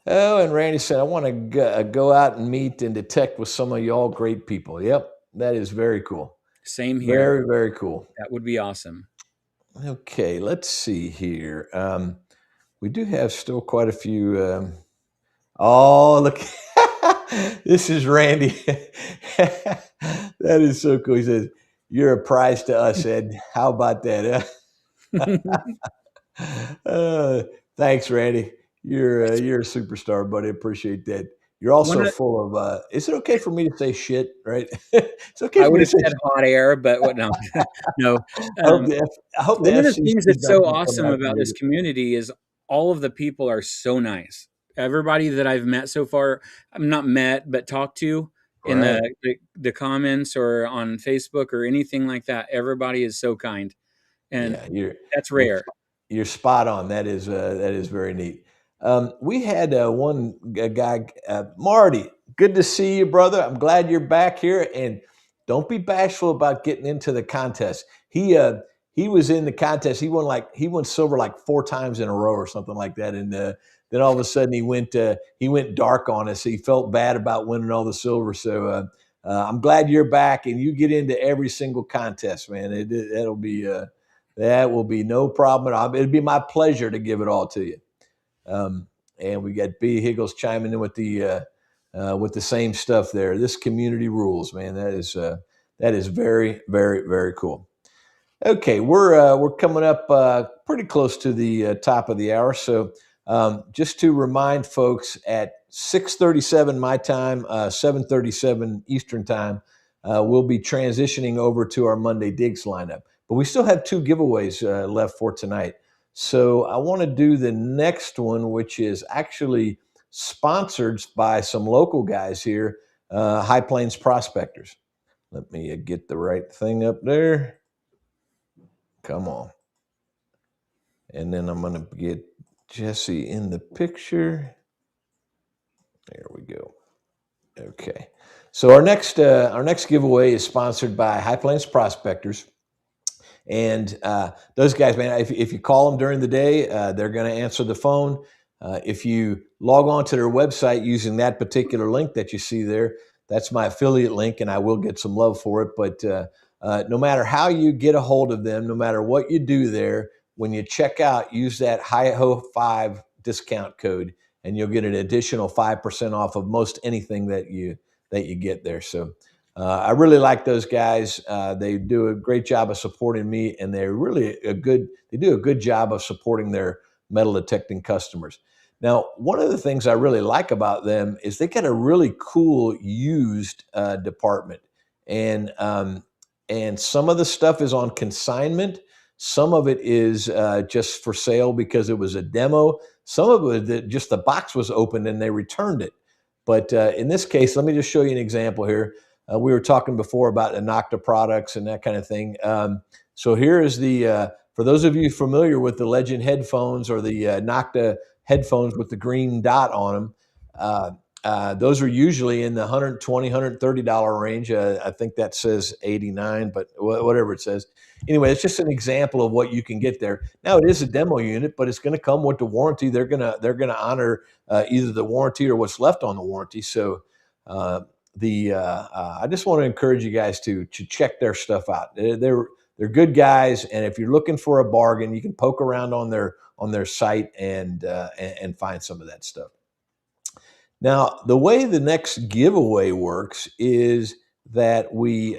Oh, and Randy said, I want to go out and meet and detect with some of y'all great people. Yep. That is very cool. Same here. Very, very cool. That would be awesome. Okay. Let's see here. We do have still quite a few. Oh, look. This is Randy. That is so cool. He says, you're a prize to us, Ed. How about that? Uh, thanks, Randy. You're a superstar, buddy. Appreciate that. You're One also of full of. Is it okay for me to say shit? Right? It's okay I for would me to have say. said hot air, but what? No, no. I hope Um, I hope the One of the FCC things is that's not so going to come awesome after about me. this community is all of the people are so nice. Everybody that I've met so far, I'm not met, but talked to in Right? the comments or on Facebook or anything like that, everybody is so kind, and Yeah, that's you're rare. you're spot on. That is very neat. We had one guy, Marty. Good to see you, brother. I'm glad you're back here, and don't be bashful about getting into the contest. He was in the contest. He won silver like 4 times in a row or something like that, and then all of a sudden he went dark on us. He felt bad about winning all the silver. So I'm glad you're back, and you get into every single contest, man. That'll be. That will be no problem at all. It'd be my pleasure to give it all to you. Um, and we got B Higgles chiming in with the same stuff there. This community rules, man. That is very, very, very cool. Okay, we're coming up pretty close to the top of the hour. So just to remind folks, at 6:37 my time, 7:37 Eastern time, we'll be transitioning over to our Monday Digs lineup. But we still have 2 giveaways left for tonight. So I want to do the next one, which is actually sponsored by some local guys here, High Plains Prospectors. Let me get the right thing up there. Come on. And then I'm going to get Jesse in the picture. There we go. Okay. So our next giveaway is sponsored by High Plains Prospectors. And those guys, man, if you call them during the day, they're going to answer the phone. If you log on to their website using that particular link that you see there, that's my affiliate link, and I will get some love for it. But no matter how you get a hold of them, no matter what you do there, when you check out, use that HIHO5 discount code, and you'll get an additional 5% off of most anything that you get there. So I really like those guys. They do a great job of supporting me, and they're really they do a good job of supporting their metal detecting customers. Now, one of the things I really like about them is they got a really cool used department, and some of the stuff is on consignment. Some of it is just for sale because it was a demo. Some of it just the box was opened and they returned it. But in this case, let me just show you an example here. We were talking before about Nocta products and that kind of thing. So here is for those of you familiar with the Legend headphones or the Nocta headphones with the green dot on them, those are usually in the $120, $130 range. I think that says 89, but whatever it says. Anyway, it's just an example of what you can get there. Now it is a demo unit, but it's going to come with the warranty. They're gonna honor either the warranty or what's left on the warranty. So I just want to encourage you guys to check their stuff out. They're good guys, and if you're looking for a bargain, you can poke around on their site and find some of that stuff. Now, the way the next giveaway works is that we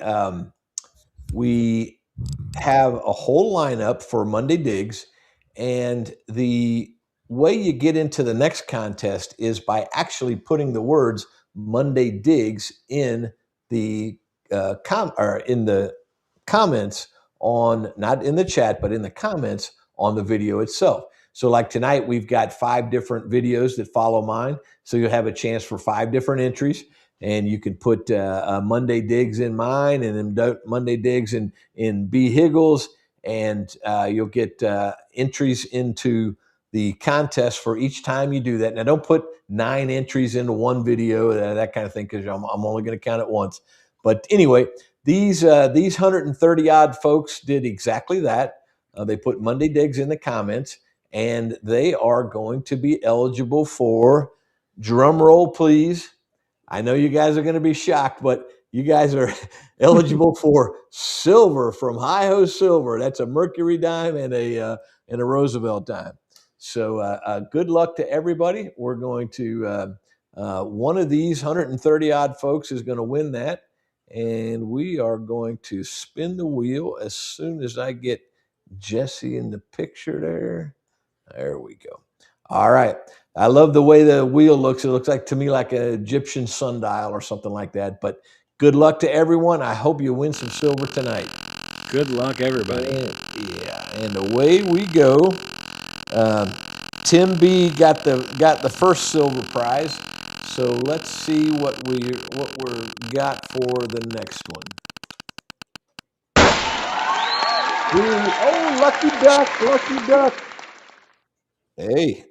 have a whole lineup for Monday Digs, and the way you get into the next contest is by actually putting the words Monday Digs in the in the comments on, not in the chat, but in the comments on the video itself. So like tonight, we've got 5 different videos that follow mine. So you'll have a chance for 5 different entries, and you can put Monday Digs in mine, and then Monday Digs in B Higgles, and you'll get entries into the contest for each time you do that. Now, don't put 9 entries into one video, that kind of thing, because I'm only going to count it once. But anyway, these 130 odd folks did exactly that. They put Monday Digs in the comments, and they are going to be eligible for, drum roll please. I know you guys are going to be shocked, but you guys are eligible for silver from Hi-Ho Silver. That's a Mercury dime and a Roosevelt dime. So good luck to everybody. We're going to one of these 130 odd folks is going to win that, and we are going to spin the wheel as soon as I get Jesse in the picture there. There we go. All right. I love the way the wheel looks. It looks like to me like an Egyptian sundial or something like that. But good luck to everyone. I hope you win some silver tonight. Good luck, everybody. And away we go. Tim B got the first silver prize. So let's see what we're got for the next one. Oh, lucky duck, lucky duck. Hey.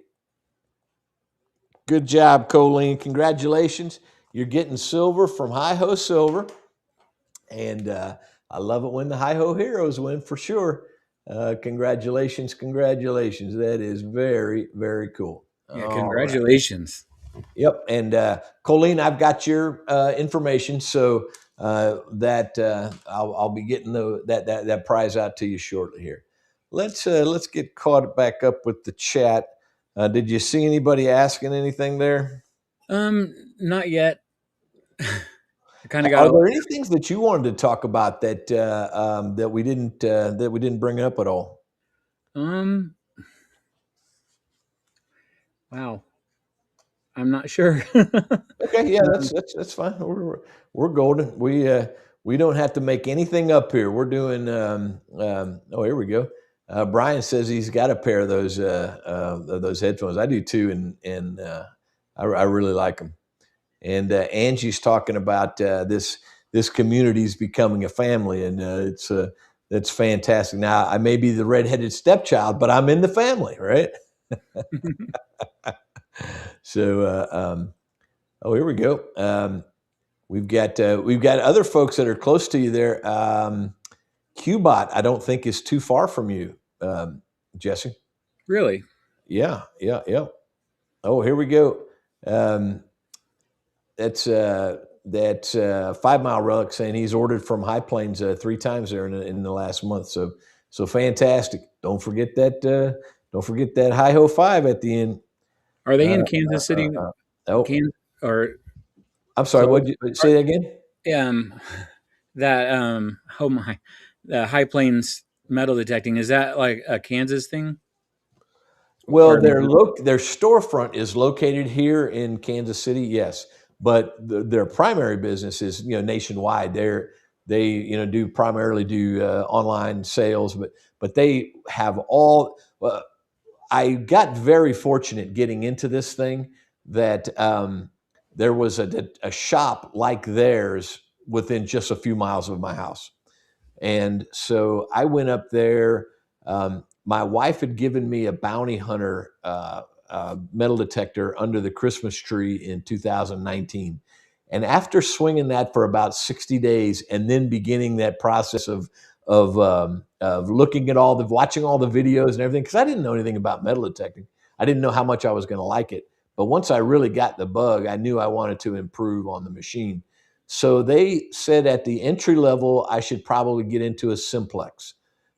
Good job, Colleen. Congratulations. You're getting silver from Hi-Ho Silver. And I love it when the Hi-Ho Heroes win, for sure. Congratulations, congratulations. That is very, very cool. Yeah, congratulations. Right. Yep. And Colleen, I've got your information, so that I'll be getting that prize out to you shortly here. Let's get caught back up with the chat. Did you see anybody asking anything there? Not yet. I kind of got. Are there any things that you wanted to talk about that that we didn't bring up at all? Wow, I'm not sure. Okay, yeah, that's fine. We're golden. We don't have to make anything up here. We're doing. Oh, here we go. Brian says he's got a pair of those headphones. I do too, and I really like them. And Angie's talking about this community is becoming a family, and that's fantastic. Now, I may be the redheaded stepchild, but I'm in the family, right? So, oh, here we go. We've got other folks that are close to you there. Qbot, I don't think is too far from you, Jesse. Really? Yeah. Oh, here we go. That's 5 Mile Relic saying he's ordered from High Plains 3 times there in the last month. So fantastic. Don't forget that Hi-Ho 5 at the end. Are they in Kansas City? Kansas, or I'm sorry. What did you say that again? Oh my, High Plains metal detecting, is that like a Kansas thing? Well, their storefront is located here in Kansas City, yes, but their primary business is nationwide. They do primarily online sales, but they have all. I got very fortunate getting into this thing that there was a shop like theirs within just a few miles of my house, and so I went up there. My wife had given me a Bounty Hunter metal detector under the Christmas tree in 2019. And after swinging that for about 60 days and then beginning that process of looking at watching all the videos and everything, because I didn't know anything about metal detecting. I didn't know how much I was going to like it. But once I really got the bug, I knew I wanted to improve on the machine. So they said at the entry level, I should probably get into a simplex.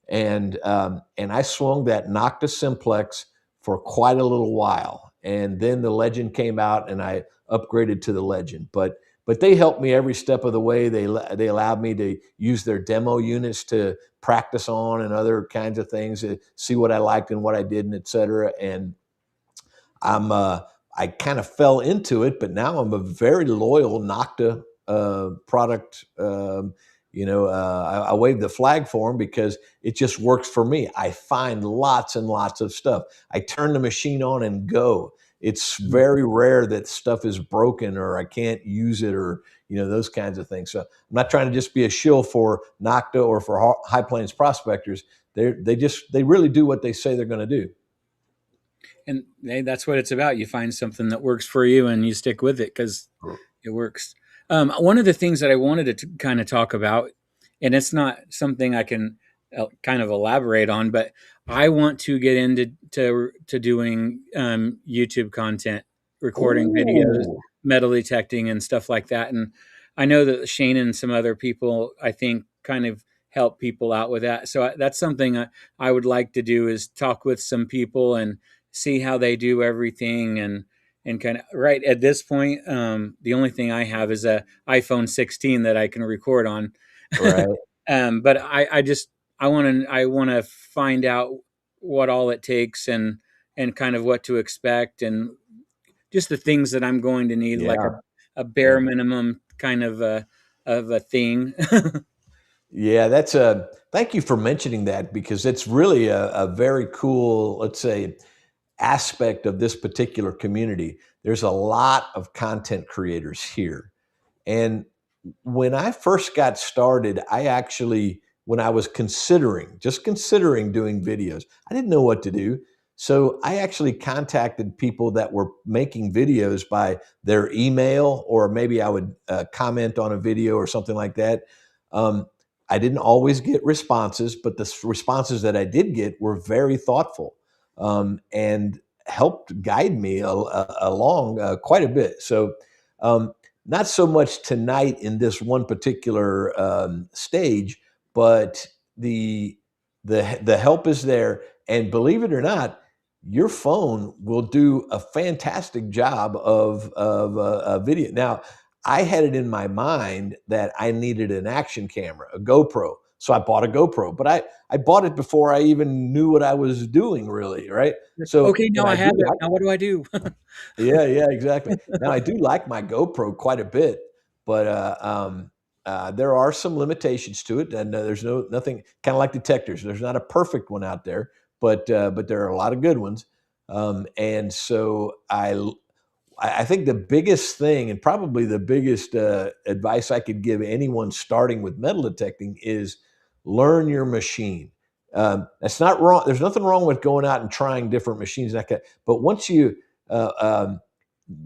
And I swung that Nocta simplex for quite a little while, and then the Legend came out, and I upgraded to the Legend. But they helped me every step of the way. They allowed me to use their demo units to practice on and other kinds of things, to see what I liked and what I didn't, et cetera. And I kind of fell into it, but now I'm a very loyal Nocta product. I wave the flag for them because it just works for me. I find lots and lots of stuff. I turn the machine on and go. It's very rare that stuff is broken or I can't use it or those kinds of things. So I'm not trying to just be a shill for Nocta or for High Plains prospectors. They really do what they say they're going to do. And hey, that's what it's about. You find something that works for you and you stick with it because it works. One of the things that I wanted to kind of talk about, and it's not something I can kind of elaborate on, but I want to get into doing YouTube content, recording videos, Oh, metal detecting, and stuff like that. And I know that Shane and some other people, I think, kind of help people out with that. So that's something I would like to do, is talk with some people and see how they do everything. And kind of right at this point, the only thing I have is a iPhone 16 that I can record on. right. But I just I want to find out what all it takes, and kind of what to expect, and just the things that I'm going to need, like Yeah. a bare Yeah. minimum kind of a thing. Yeah, that's a thank you for mentioning that because it's really a very cool, let's say, aspect of this particular community. There's a lot of content creators here. And when I first got started, I actually, when I was just considering doing videos, I didn't know what to do. So I actually contacted people that were making videos by their email, or maybe I would comment on a video or something like that. Um, I didn't always get responses, but the responses that I did get were very thoughtful, and helped guide me along quite a bit. So, um, not so much tonight in this one particular stage, but the the help is there, and believe it or not, your phone will do a fantastic job of a video. Now, I had it in my mind that I needed an action camera, a GoPro, so I bought a GoPro, but I bought it before I even knew what I was doing, really, right? So, Okay, now and I I do have it. like Now what do I do? yeah, yeah, exactly. Now I do like my GoPro quite a bit, but there are some limitations to it, and there's nothing kind of like detectors. There's not a perfect one out there, but there are a lot of good ones. And so I think the biggest thing, and probably the biggest advice I could give anyone starting with metal detecting, is learn your machine. That's not wrong. There's nothing wrong with going out and trying different machines. But once you uh, um,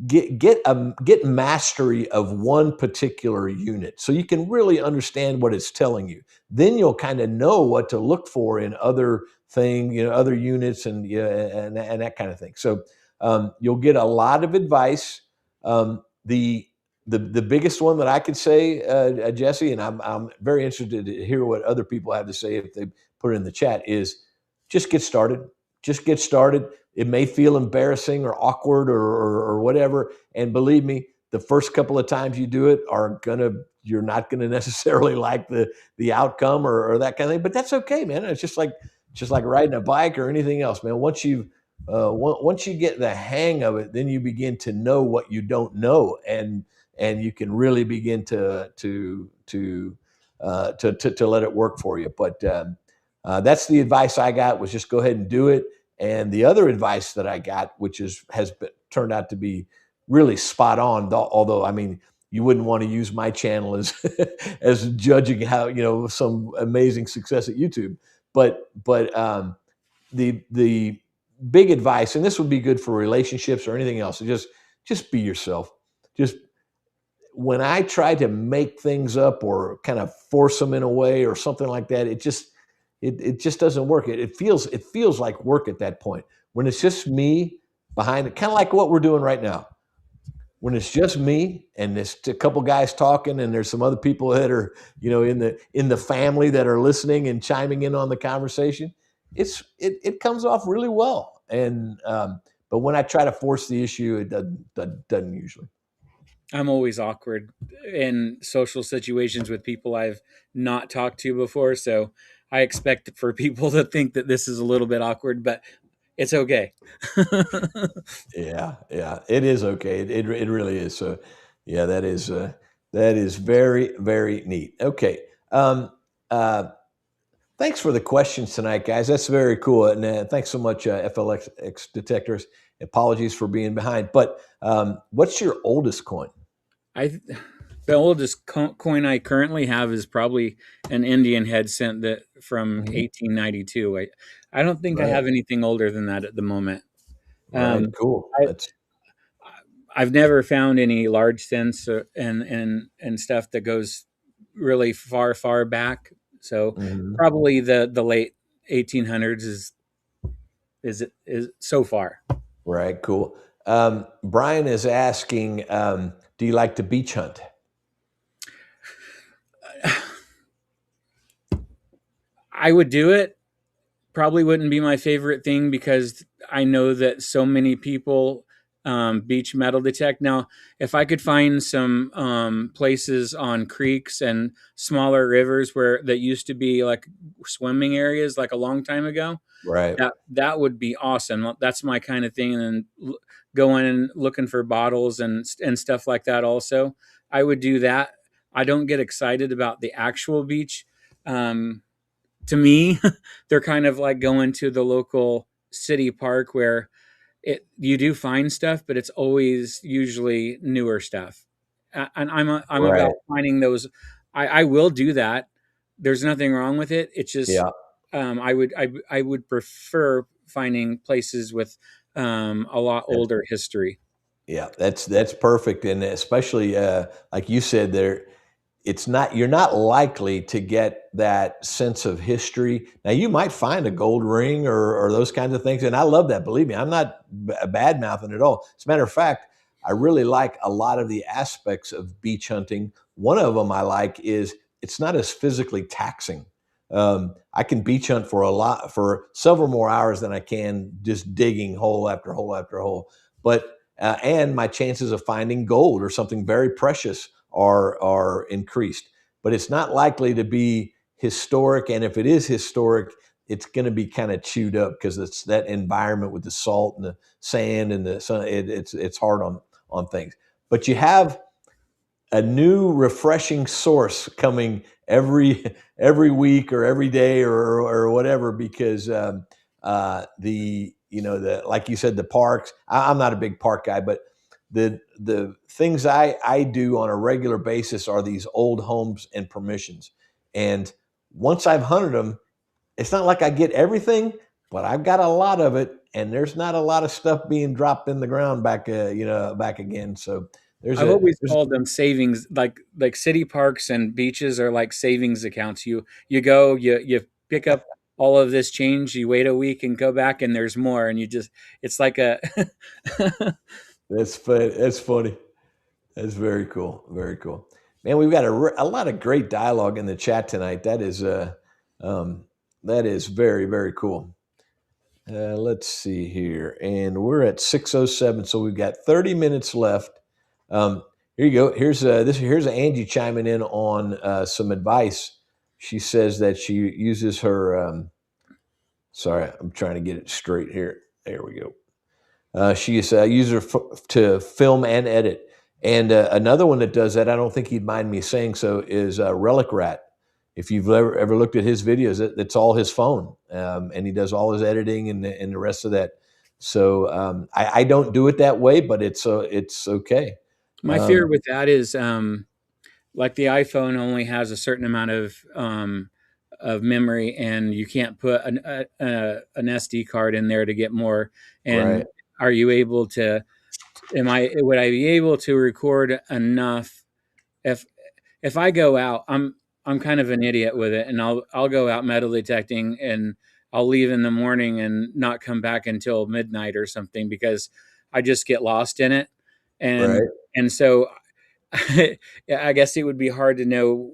get mastery of one particular unit, so you can really understand what it's telling you, then you'll kind of know what to look for in other other units, and yeah, and that kind of thing. So you'll get a lot of advice. Um, the the the biggest one that I could say, Jesse, and I'm very interested to hear what other people have to say if they put it in the chat, is just get started. Just get started. It may feel embarrassing or awkward, or whatever. And believe me, the first couple of times you do it you're not gonna necessarily like the outcome, or that kind of thing. But that's okay, man. It's just like riding a bike or anything else, man. Once you get the hang of it, then you begin to know what you don't know, and you can really begin to let it work for you. But that's the advice I got, was just go ahead and do it. And the other advice that I got, which turned out to be really spot on, although I mean, you wouldn't want to use my channel as as judging how some amazing success at YouTube, but the big advice, and this would be good for relationships or anything else, is just be yourself. Just when I try to make things up or kind of force them in a way or something like that, it just doesn't work. It feels like work at that point. When it's just me behind it, kind of like what we're doing right now. When it's just me and there's a couple guys talking, and there's some other people that are in the family that are listening and chiming in on the conversation, it comes off really well. And but when I try to force the issue, it doesn't usually. I'm always awkward in social situations with people I've not talked to before, so I expect for people to think that this is a little bit awkward, but it's okay. Yeah, yeah, it is okay. It really is. So, yeah, that is very, very neat. Okay. Uh, Thanks for the questions tonight, guys. That's very cool, and thanks so much, FLX detectors. Apologies for being behind, but what's your oldest coin? I The oldest coin I currently have is probably an Indian head cent that from Mhm. 1892. I don't think I Right. have anything older than that at the moment. Right. Um, Cool. I, That's I've never found any large scents and stuff that goes really far back. So mhm. probably the late 1800s is so far. Right. Cool. Brian is asking, do you like to beach hunt? I would do it. Probably wouldn't be my favorite thing because I know that so many people beach metal detect. Now, if I could find some places on creeks and smaller rivers where that used to be like swimming areas, like a long time ago, Right. that would be awesome. That's my kind of thing. And then going and looking for bottles and stuff like that. Also, I would do that. I don't get excited about the actual beach. Um, to me, they're kind of like going to the local city park where you do find stuff, but it's always usually newer stuff. And I'm about Right. finding those. I will do that. There's nothing wrong with it. It's just Yeah. I would prefer finding places with a lot older history. Yeah, that's perfect, and especially, like you said there, it's not you're not likely to get that sense of history. Now, you might find a gold ring or those kinds of things, and I love that, believe me, I'm not bad mouthing at all. As a matter of fact, I really like a lot of the aspects of beach hunting. One of them I like is it's not as physically taxing. I can beach hunt for several more hours than I can just digging hole after hole after hole. But and my chances of finding gold or something very precious are increased. But it's not likely to be historic, and if it is historic, it's going to be kind of chewed up because it's that environment with the salt and the sand and the sun. It's hard on things. But you have a new refreshing source coming every week or every day or whatever because the the like you said the parks. I'm not a big park guy, but the things I do on a regular basis are these old homes and permissions. And once I've hunted them, it's not like I get everything, but I've got a lot of it, and there's not a lot of stuff being dropped in the ground back again. So I've always there's called them savings, like city parks and beaches are like savings accounts. You go, you pick up all of this change, you wait a week and go back and there's more, and you just it's like a That's fun. That's funny. That's very cool. Very cool. Man, we've got a lot of great dialogue in the chat tonight. Um, that is very, very cool. Let's see here. And we're at 6:07, so we've got 30 minutes left. Here you go. Here's Angie chiming in on some advice. She says that she uses her sorry, I'm trying to get it straight here. There we go. She's a user to film and edit. And another one that does that, I don't think he'd mind me saying so, is Relic Rat. If you've ever looked at his videos, it's all his phone, and he does all his editing and the rest of that. So I don't do it that way, but it's okay. my fear Um, with that is like the iPhone only has a certain amount of memory, and you can't put an SD card in there to get more. And right, are you able to? Would I be able to record enough if I go out? I'm kind of an idiot with it, and I'll go out metal detecting, and I'll leave in the morning and not come back until midnight or something because I just get lost in it, and right. so I guess it would be hard to know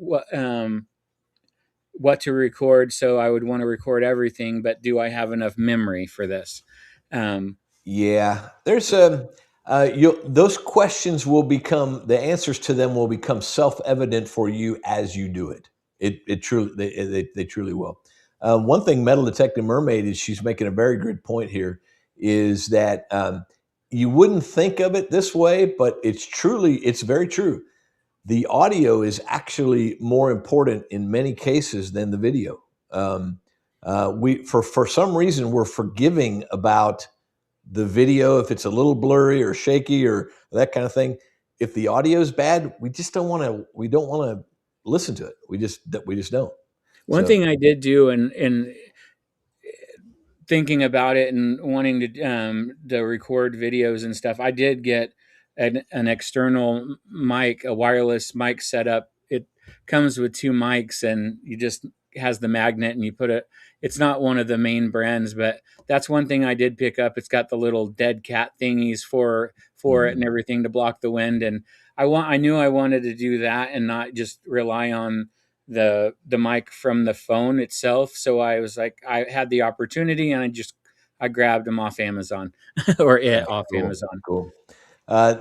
what to record. So I would want to record everything, but do I have enough memory for this? Um, Yeah, there's those questions will become the answers to them will become self-evident for you as you do it. It truly they truly will. One thing Metal Detective Mermaid is she's making a very good point here is that you wouldn't think of it this way, but it's very true. The audio is actually more important in many cases than the video. We for some reason we're forgiving about the video if it's a little blurry or shaky or that kind of thing. If the audio is bad, we don't want to listen to it. We just don't. one So thing I did do, and thinking about it and wanting to record videos and stuff, I did get an external mic, a wireless mic setup. It comes with two mics, and you just has the magnet, and you put it. It's not one of the main brands, but that's one thing I did pick up. It's got the little dead cat thingies for it and everything to block the wind. And I knew I wanted to do that and not just rely on the mic from the phone itself. So I was like, I had the opportunity, and I grabbed them off Amazon or it off Cool. Amazon. Cool.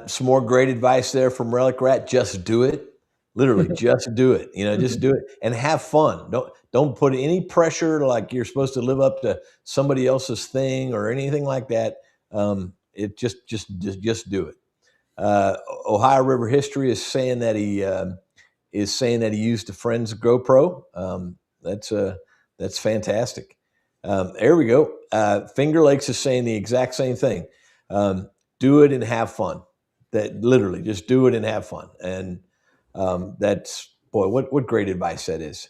Some more great advice there from Relic Rat. Just do it. Literally, just do it. Just do it and have fun. Don't put any pressure like you're supposed to live up to somebody else's thing or anything like that. It just do it. Ohio River History is saying that he used a friend's GoPro. That's fantastic. There we go. Finger Lakes is saying the exact same thing. Do it and have fun. That literally just do it and have fun. And that's, boy, what great advice that is.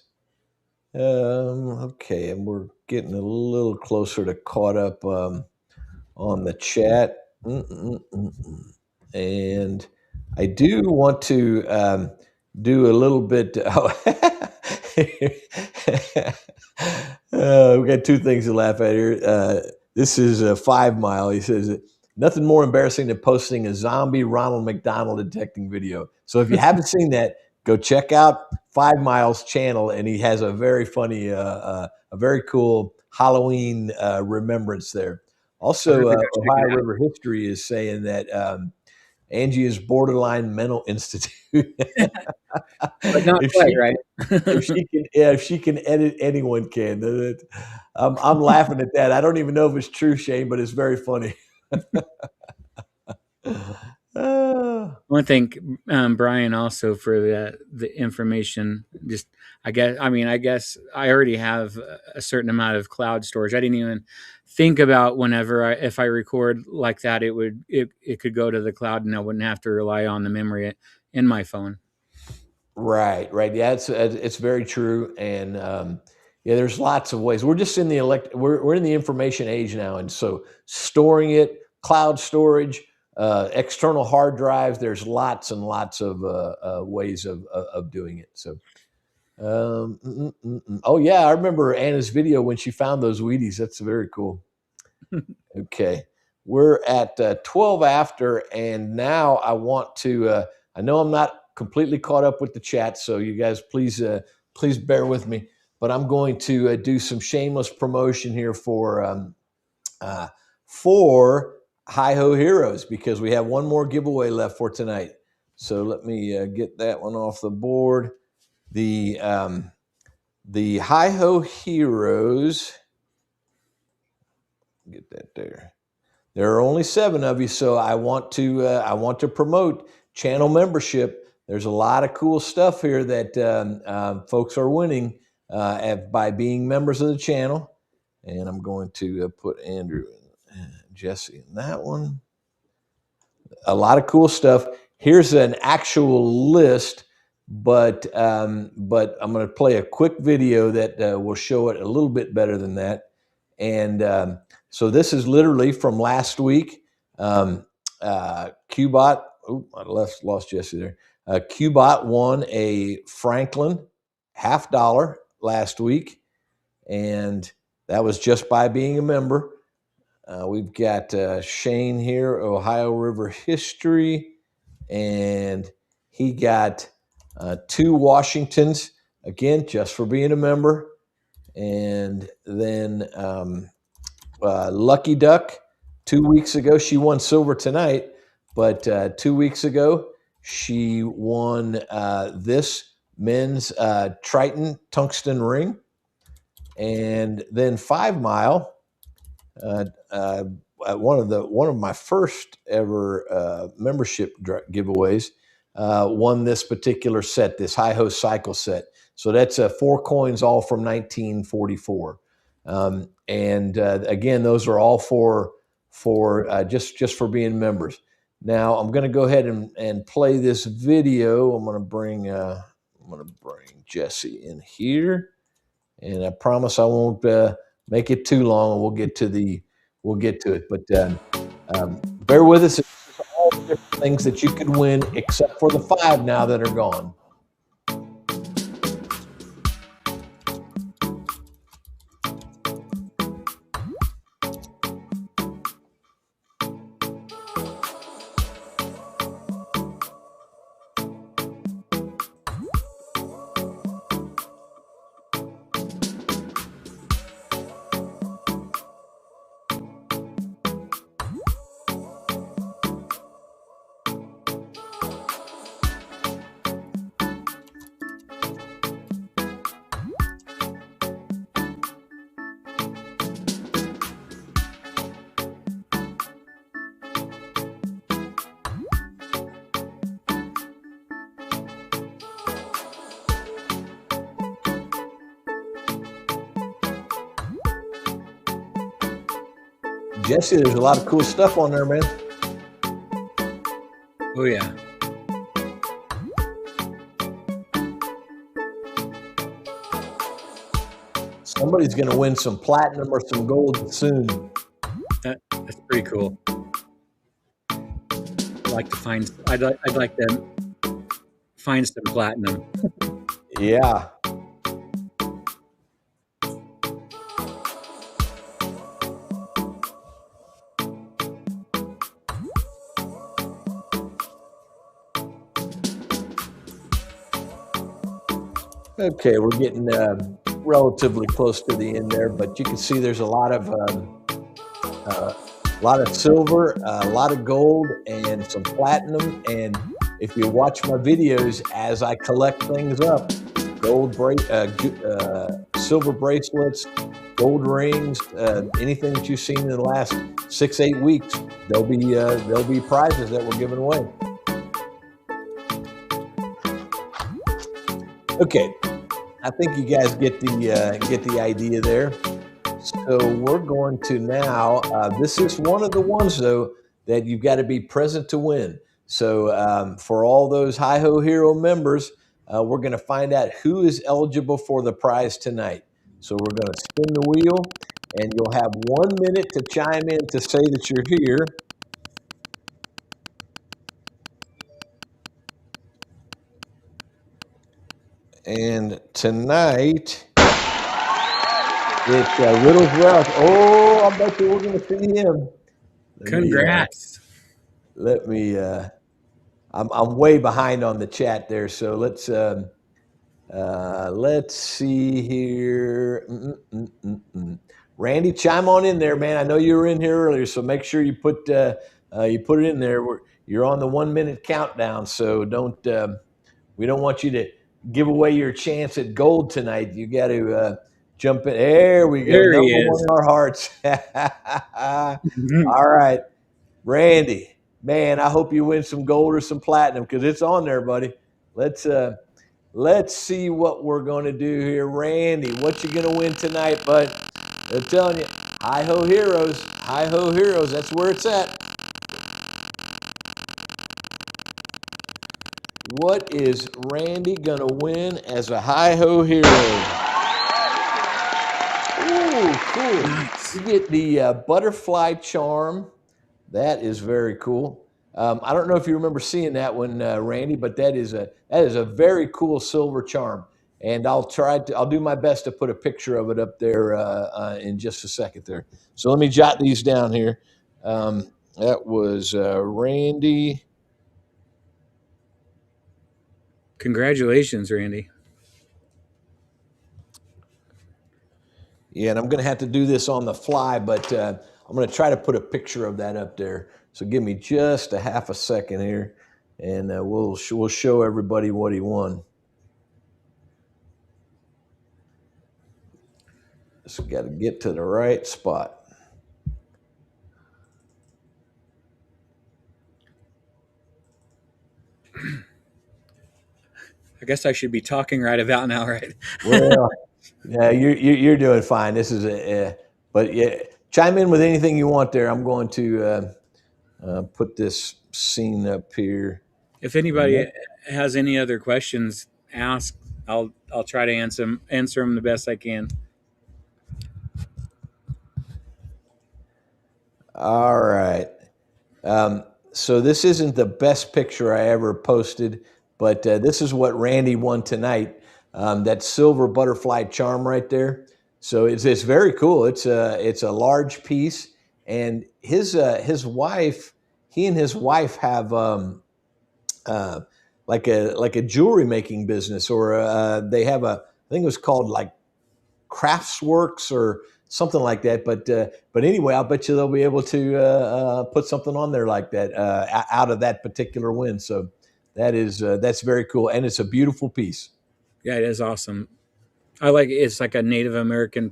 Okay, and we're getting a little closer to caught up on the chat. And I do want to do a little bit. We got two things to laugh at here. This is a 5 Mile. He says, nothing more embarrassing than posting a zombie Ronald McDonald detecting video. So if you haven't seen that, go check out 5 Mile's channel, and he has a very funny, a very cool Halloween remembrance there. Also, Ohio River History is saying that Angie is borderline mental institute. But not quite, right? If she can edit, anyone can. I'm laughing at that. I don't even know if it's true, Shane, but it's very funny. I want to thank Brian also for the information. Just I guess I already have a certain amount of cloud storage. I didn't even think about if I record like that, it could go to the cloud, and I wouldn't have to rely on the memory in my phone. Right. Yeah, it's very true, and yeah, there's lots of ways. We're just in the we're in the information age now, and so storing it, cloud storage, external hard drives. There's lots and lots of ways of doing it. So, oh yeah, I remember Anna's video when she found those Wheaties. That's very cool. Okay, we're at 12 after, and now I want to. I know I'm not completely caught up with the chat, so you guys please bear with me. But I'm going to do some shameless promotion here for Hi Ho Heroes, because we have one more giveaway left for tonight. So let me get that one off the board. The Hi Ho Heroes. Get that there. There are only 7 of you, so I want to promote channel membership. There's a lot of cool stuff here that folks are winning by being members of the channel. And I'm going to put Andrew and Jesse in that one. A lot of cool stuff. Here's an actual list, but I'm going to play a quick video that will show it a little bit better than that. And so this is literally from last week. Qbot, I lost Jesse there. Qbot won a Franklin $50 last week, and that was just by being a member. We've got Shane here, Ohio River History, and he got 2 Washingtons, again, just for being a member. And then Lucky Duck, 2 weeks ago, she won silver tonight, but 2 weeks ago, she won this men's Triton tungsten ring. And then 5 Mile, one of my first ever membership giveaways, won this particular set, this Hi Ho Cycle set. So that's 4 coins, all from 1944. And again, those are all for just for being members. Now I'm going to go ahead and play this video. I'm going to bring Jesse in here, and I promise I won't make it too long, and we'll get to it. But bear with us. It's all the different things that you could win, except for the 5 now that are gone. Jesse, there's a lot of cool stuff on there, man. Oh yeah. Somebody's going to win some platinum or some gold soon. That's pretty cool. I'd like to find some platinum. Yeah. Okay, we're getting relatively close to the end there, but you can see there's a lot of silver, a lot of gold, and some platinum. And if you watch my videos as I collect things up, silver bracelets, gold rings, anything that you've seen in the last 6-8 weeks, there'll be prizes that we're giving away. Okay, I think you guys get the idea there. So we're going to now. This is one of the ones though that you've got to be present to win. So for all those Hi Ho Hero members, we're going to find out who is eligible for the prize tonight. So we're going to spin the wheel, and you'll have 1 minute to chime in to say that you're here. And tonight, it's Riddles Ralph. Oh, I bet you we're going to see him. Congrats. I'm way behind on the chat there, so let's see here. Randy, chime on in there, man. I know you were in here earlier, so make sure you put it in there. You're on the 1 minute countdown, so we don't want you to give away your chance at gold tonight. You got to jump in. There we go. There he Number one is. in our hearts. All right, Randy. Man, I hope you win some gold or some platinum because it's on there, buddy. Let's see what we're going to do here. Randy, what you going to win tonight, bud? I'm telling you, Hi Ho Heroes. Hi Ho Heroes, that's where it's at. What is Randy going to win as a Hi Ho Hero? Ooh, cool. Nice. You get the butterfly charm. That is very cool. I don't know if you remember seeing that one, Randy, but that is a very cool silver charm. And I'll do my best to put a picture of it up there in just a second there. So let me jot these down here. That was Randy. Congratulations, Randy. Yeah, and I'm going to have to do this on the fly, but I'm going to try to put a picture of that up there. So give me just a half a second here, and we'll show everybody what he won. Just got to get to the right spot. I guess I should be talking right about now, right? Well, yeah, you're doing fine. This is but yeah, chime in with anything you want there. I'm going to put this scene up here. If anybody has any other questions, ask. I'll try to answer them the best I can. All right. So this isn't the best picture I ever posted, but this is what Randy won tonight. That silver butterfly charm right there. So it's very cool. It's a large piece, and his wife, he and his wife have uh, like a jewelry making business, or they have I think it was called like Craftsworks or something like that. But anyway, I'll bet you they'll be able to put something on there like that out of that particular win. So that's very cool, and it's a beautiful piece. Yeah, it is awesome. I like it. It's like a Native American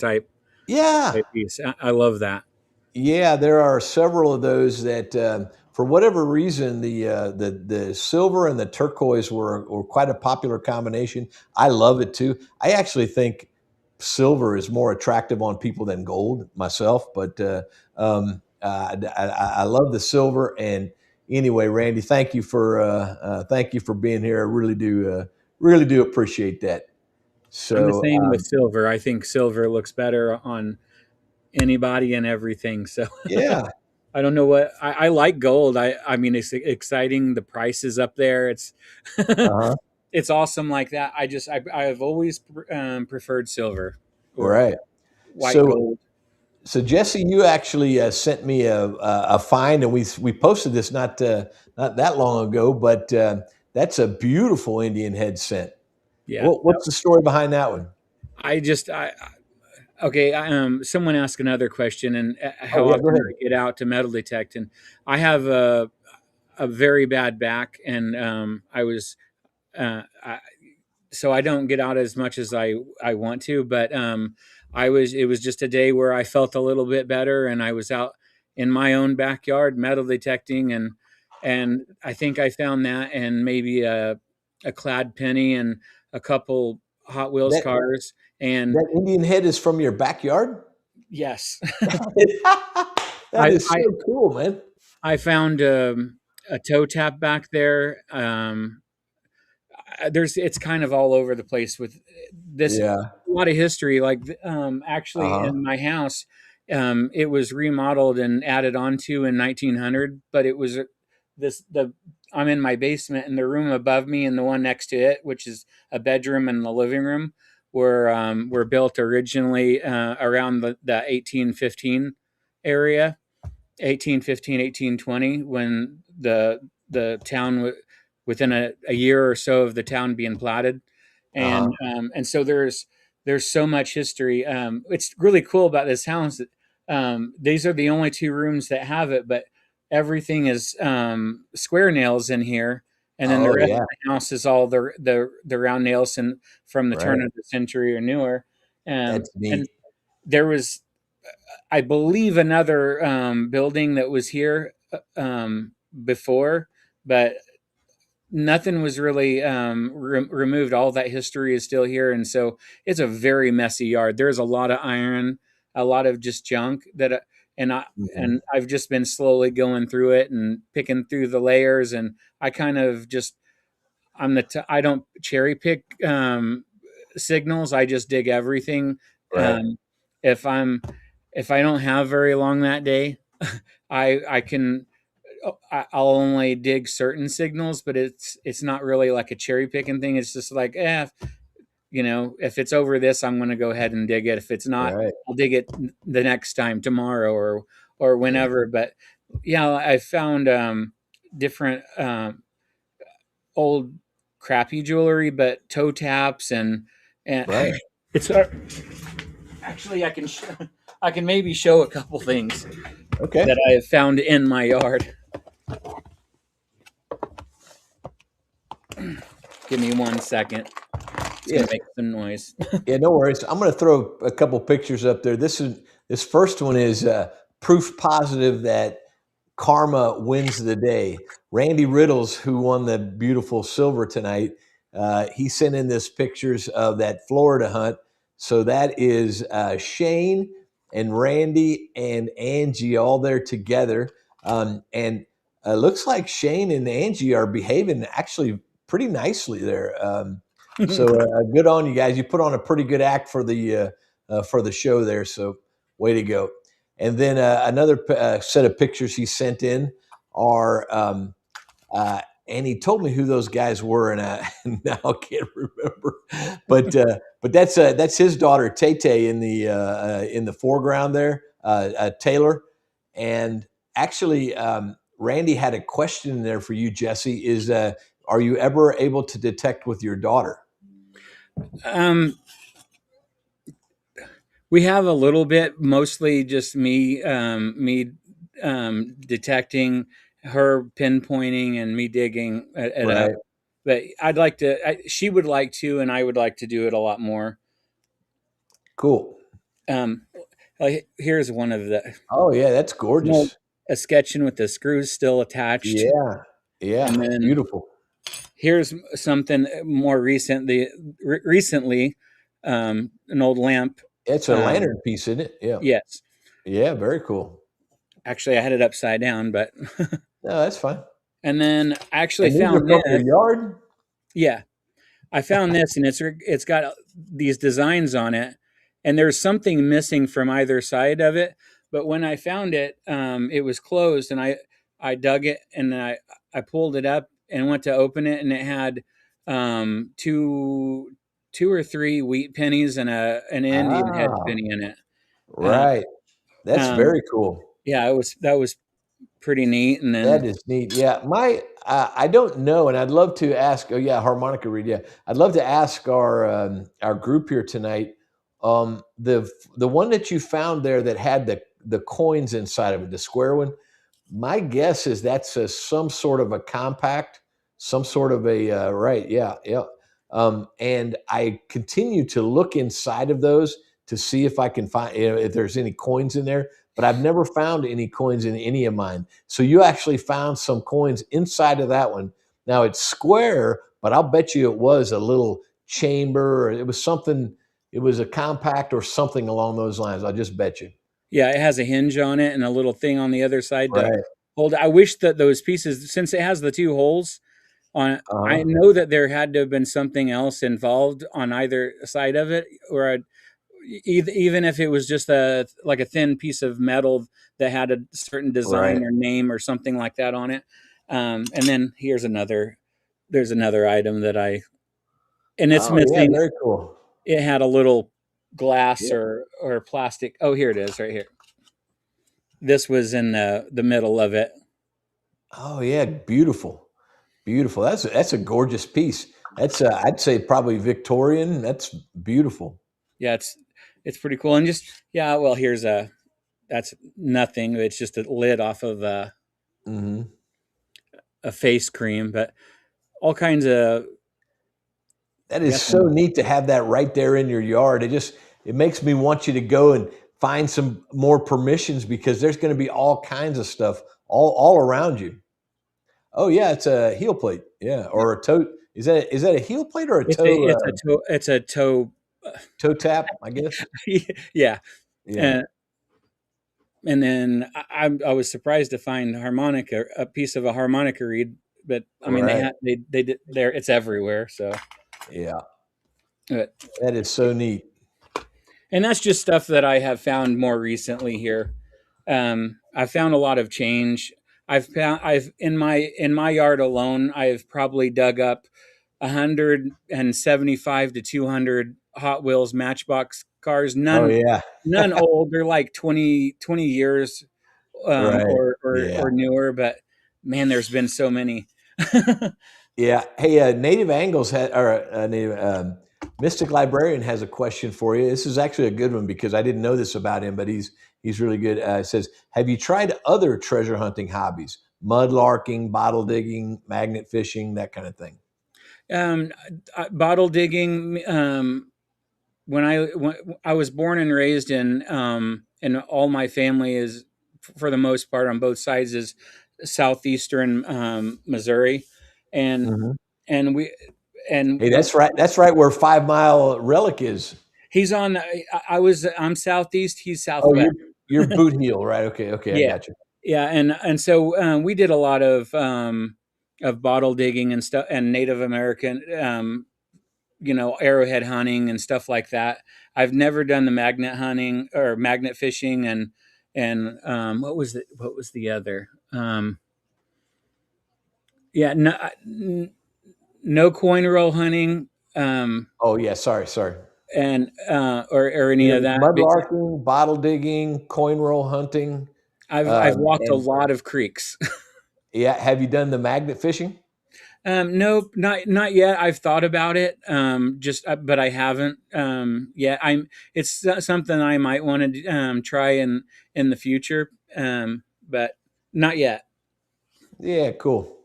Yeah, type piece. I love that. yeah. There are several of those that, for whatever reason, the silver and the turquoise were quite a popular combination. I love it too. I actually think silver is more attractive on people than gold myself, but I love the silver. And anyway, Randy, thank you for being here. I really do appreciate that. I'm the So same with silver. I think silver looks better on anybody and everything. So yeah, I don't know what I like gold. I mean it's exciting. The price is up there. It's uh-huh. it's awesome like that. I've always preferred silver or Right. white So gold. So Jesse, you actually sent me a find, and we posted this not that long ago, but that's a beautiful Indian head scent. Yeah. What's the story behind that one? I just I Okay, someone asked another question, and Oh how yeah, go often ahead. I get out to metal detect, and I have a very bad back, and I, so I don't get out as much as I want to, but it was just a day where I felt a little bit better, and I was out in my own backyard metal detecting, and I think I found that, and maybe a clad penny and a couple Hot Wheels That cars, and that Indian head is from your backyard. yes. That I, is I so cool, man. I found a toe tap back there. There's It's kind of all over the place with this. Yeah. A lot of history. Like actually, Uh-huh. in my house, it was remodeled and added onto in 1900. But it was this the I'm in my basement, and the room above me and the one next to it, which is a bedroom and the living room, were built originally around the 1815 area, 1815, 1820, when the town within a year or so of the town being platted, Uh-huh. and so there's so much history. It's really cool about this house that these are the only two rooms that have it, but everything is square nails in here, and then the Oh rest yeah. of the house is all the round nails and from the turn Right. of the century or newer. That's And neat. there was, I believe, another building that was here before, but nothing was really removed. All that history is still here, and so it's a very messy yard. There's a lot of iron, a lot of just junk that, and Mhm. I've just been slowly going through it and picking through the layers, and I kind of just I don't cherry pick signals. I just dig everything. Right. Um, if I'm if I don't have very long that day, I can I'll only dig certain signals, but it's not really like a cherry picking thing. It's just like, if it's over this, I'm going to go ahead and dig it. If it's not, Right. I'll dig it the next time, tomorrow or whenever. But yeah, I found different old crappy jewelry, but toe taps and Right. it's actually I can maybe show a couple things Okay. that I have found in my yard. Give me 1 second. It's Yeah. gonna make some noise. Yeah, no worries. I'm going to throw a couple pictures up there. This first one is proof positive that karma wins the day. Randy Riddles, who won the beautiful silver tonight, he sent in this pictures of that Florida hunt. So that is Shane and Randy and Angie all there together, and looks like Shane and Angie are behaving actually pretty nicely there. So good on you guys. You put on a pretty good act for the show there. So way to go. And then another set of pictures he sent in are, and he told me who those guys were, and now I can't remember. But that's his daughter Tay Tay in the foreground there, Taylor. And actually, Randy had a question in there for you, Jesse. Are you ever able to detect with your daughter? We have a little bit, mostly just me detecting, her pinpointing, and me digging it up. Right. But I'd like to. She would like to, and I would like to do it a lot more. Cool. Um, Here's one of the, Oh yeah, that's gorgeous. a sketching with the screws still attached, Yeah. Yeah. and then Beautiful. here's something more recently, an old lamp. It's a lantern piece, isn't it? Yeah. Yes, Yeah. Very cool. actually, I had it upside down, but No, that's fine. and then I actually And these are found from your this. yard? Yeah, I found this, and it's got these designs on it, and there's something missing from either side of it. But when I found it, it was closed, and I dug it, and I pulled it up and went to open it, and it had two or three wheat pennies and an Indian head Ah, penny in it. Uh, right. That's um, very cool. yeah, that was pretty neat. And That then is neat. Yeah, I don't know, and I'd love to ask. Oh yeah, harmonica reed. Yeah, I'd love to ask our group here tonight. The one that you found there that had the coins inside of it, the square one. My guess is that's some sort of a compact, some sort of a right. Yeah, yeah. And I continue to look inside of those to see if I can find if there's any coins in there, but I've never found any coins in any of mine. So you actually found some coins inside of that one. Now it's square, but I'll bet you it was a little chamber, or it was something. It was a compact or something along those lines. I'll just bet you. yeah, it has a hinge on it and a little thing on the other side to Right. hold. I wish that those pieces, since it has the two holes on it, I Uh-huh. know that there had to have been something else involved on either side of it, or even if it was just a thin piece of metal that had a certain Right. design or name or something like that on it. And then there's another item that and it's Oh yeah, missing. very cool. It had a little glass Yeah. or plastic. Oh, here it is, right here. This was in the middle of it. Oh yeah, beautiful, beautiful. That's a gorgeous piece. That's I'd say probably Victorian. That's beautiful. Yeah, it's pretty cool. And just, yeah, well, here's that's nothing. It's just a lid off of Hmm. a face cream, but all kinds of, That I is guess. so neat to have that right there in your yard. It makes me want you to go and find some more permissions because there's going to be all kinds of stuff all around you. Oh yeah, it's a heel plate. Yeah, or a toe. Is that a heel plate or a toe It's a toe. toe tap? I guess. Yeah. Yeah. And then I was surprised to find harmonica, a piece of a harmonica reed, but I mean Right. they did there. It's everywhere. So, Yeah. but, That is so neat. and that's just stuff that I have found more recently here. I found a lot of change. I've in my yard alone, I've probably dug up 175 to 200 Hot Wheels Matchbox cars. Oh yeah. None old. They're like 20 years, Right. Yeah. or newer. But man, there's been so many. Yeah. Hey, Native Angles Mystic Librarian has a question for you. This is actually a good one because I didn't know this about him, but he's really good. It says, "Have you tried other treasure hunting hobbies? Mudlarking, bottle digging, magnet fishing, that kind of thing." um, Bottle digging. When I was born and raised and all my family is, for the most part, on both sides, is southeastern Missouri, and Hmm. and we and Hey, that's right. That's right where 5 Mile Relic is. he's on. I'm southeast. He's Oh, southwest. you're Boot Heel, right? Okay, okay, I Yeah, got you. yeah, and so we did a lot of bottle digging and stuff, and Native American, arrowhead hunting and stuff like that. I've never done the magnet hunting or magnet fishing, and what was the other? Yeah, no, no coin roll hunting, Oh yeah, sorry. and or any Yeah, of that. Because mudlarking, bottle digging, coin roll hunting. I've walked a And lot of creeks. yeah, have you done the magnet fishing? Nope, not yet. I've thought about it, just but I haven't yet. It's something I might want to try in the future, but not yet. Yeah, cool.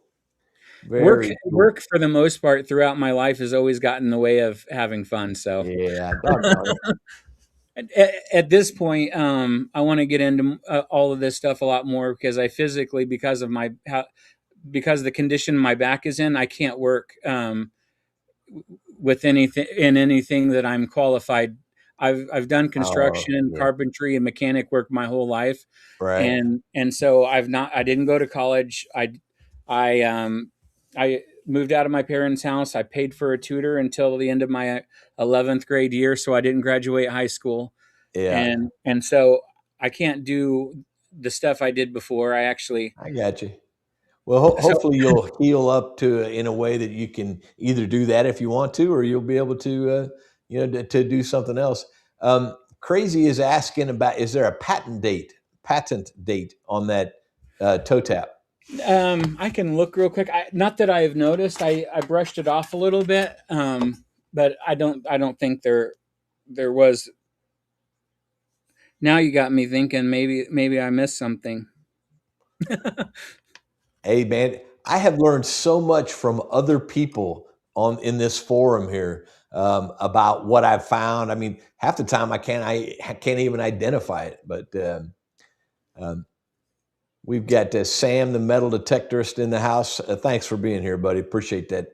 Work Very cool. work for the most part throughout my life has always gotten in the way of having fun. So Yeah, doggone it. at this point, I want to get into all of this stuff a lot more because I physically, because of the condition my back is in, I can't work with anything that I'm qualified. I've done Oh, construction, yeah. carpentry, and mechanic work my whole life, Right. and so I didn't go to college. I I moved out of my parents' house. I paid for a tutor until the end of my 11th grade year, so I didn't graduate high school, Yeah, and so I can't do the stuff I did before. I actually I got you. Well, so hopefully you'll heal up to in a way that you can either do that if you want to, or you'll be able to, to do something else. Crazy is asking about: is there a patent date on that toe tap? I can look real quick. Not that I've noticed. I brushed it off a little bit, but I don't think there was. Now you got me thinking. Maybe I missed something. Hey, man, I have learned so much from other people on in this forum here about what I've found. I mean, half the time I can't even identify it, but. Um, We've got Sam, the metal detectorist, in the house. Thanks for being here, buddy. Appreciate that.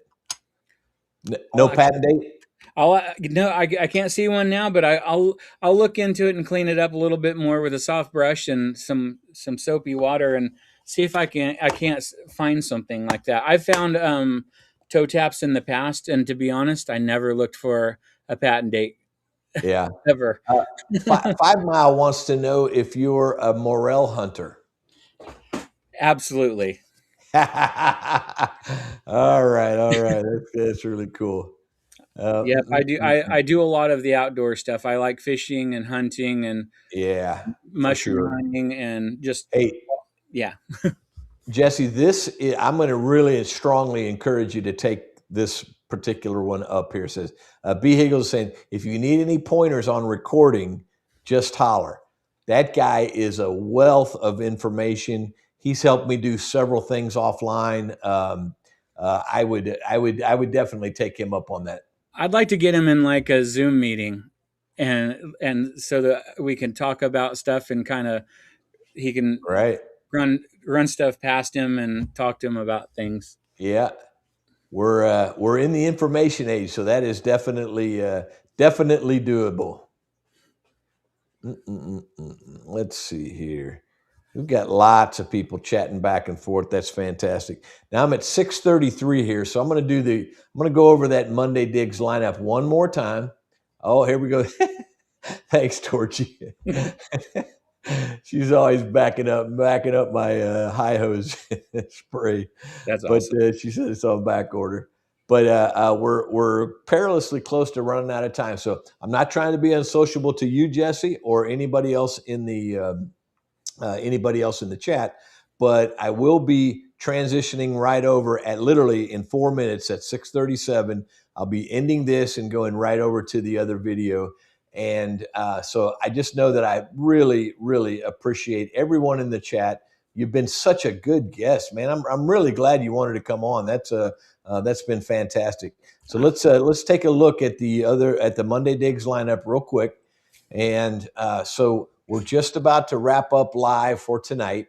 I'll, No patent date? no, I can't see one now, but I'll look into it and clean it up a little bit more with a soft brush and some soapy water and see if I can't find something like that. I've found toe taps in the past, and to be honest, I never looked for a patent date Yeah. ever. 5 Mile wants to know if you're a morel hunter. Absolutely. All right, all right. That's really cool. Yep, I do. I do a lot of the outdoor stuff. I like fishing and hunting and Yeah, for mushroom sure. hunting and just Hey, yeah. Jesse, I'm going to really strongly encourage you to take this particular one up here. It says, B. Higgles saying, if you need any pointers on recording, just holler. That guy is a wealth of information. He's helped me do several things offline. I would definitely take him up on that. I'd like to get him in like a Zoom meeting, and so that we can talk about stuff and kind of he can Right? run stuff past him and talk to him about things. Yeah. We're in the information age, so that is definitely doable. Let's see here. We've got lots of people chatting back and forth. That's fantastic. Now I'm at 6:33 here, so I'm going to go over that Monday Digs lineup one more time. Oh, here we go. Thanks, Torchy. She's always backing up my high hose spray, That's but awesome. she said it's on back order. But we're perilously close to running out of time, so I'm not trying to be unsociable to you, Jesse, or anybody else in the chat, but I will be transitioning right over at literally in 4 minutes at 6:37. I'll be ending this and going right over to the other video. And so I just know that I really, really appreciate everyone in the chat. You've been such a good guest, man. I'm really glad you wanted to come on. That's been fantastic. So let's take a look at the Monday Digs lineup real quick. And so we're just about to wrap up live for tonight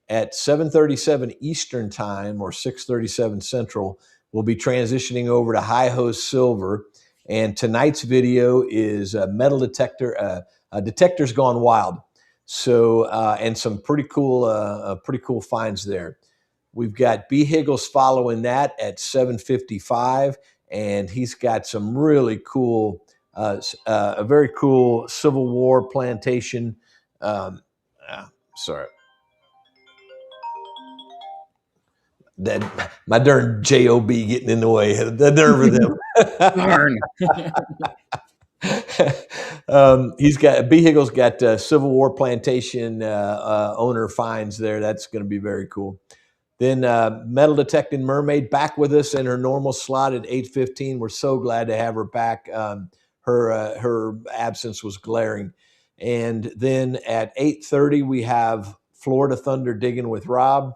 at 7:37 Eastern time or 6:37 Central. We'll be transitioning over to High Hose Silver, and tonight's video is metal detectors gone wild. So and some pretty cool finds there. We've got B. Higgles following that at 7:55, and he's got some really cool, a very cool Civil War plantation Sorry. That my darn job getting in the way. The nerve of them. Darn. He's got B. Higgle's got Civil War plantation owner finds there. That's going to be very cool. Then metal detecting mermaid back with us in her normal slot at 8:15. We're so glad to have her back. Her absence was glaring. And then at 8:30 we have Florida Thunder digging with Rob.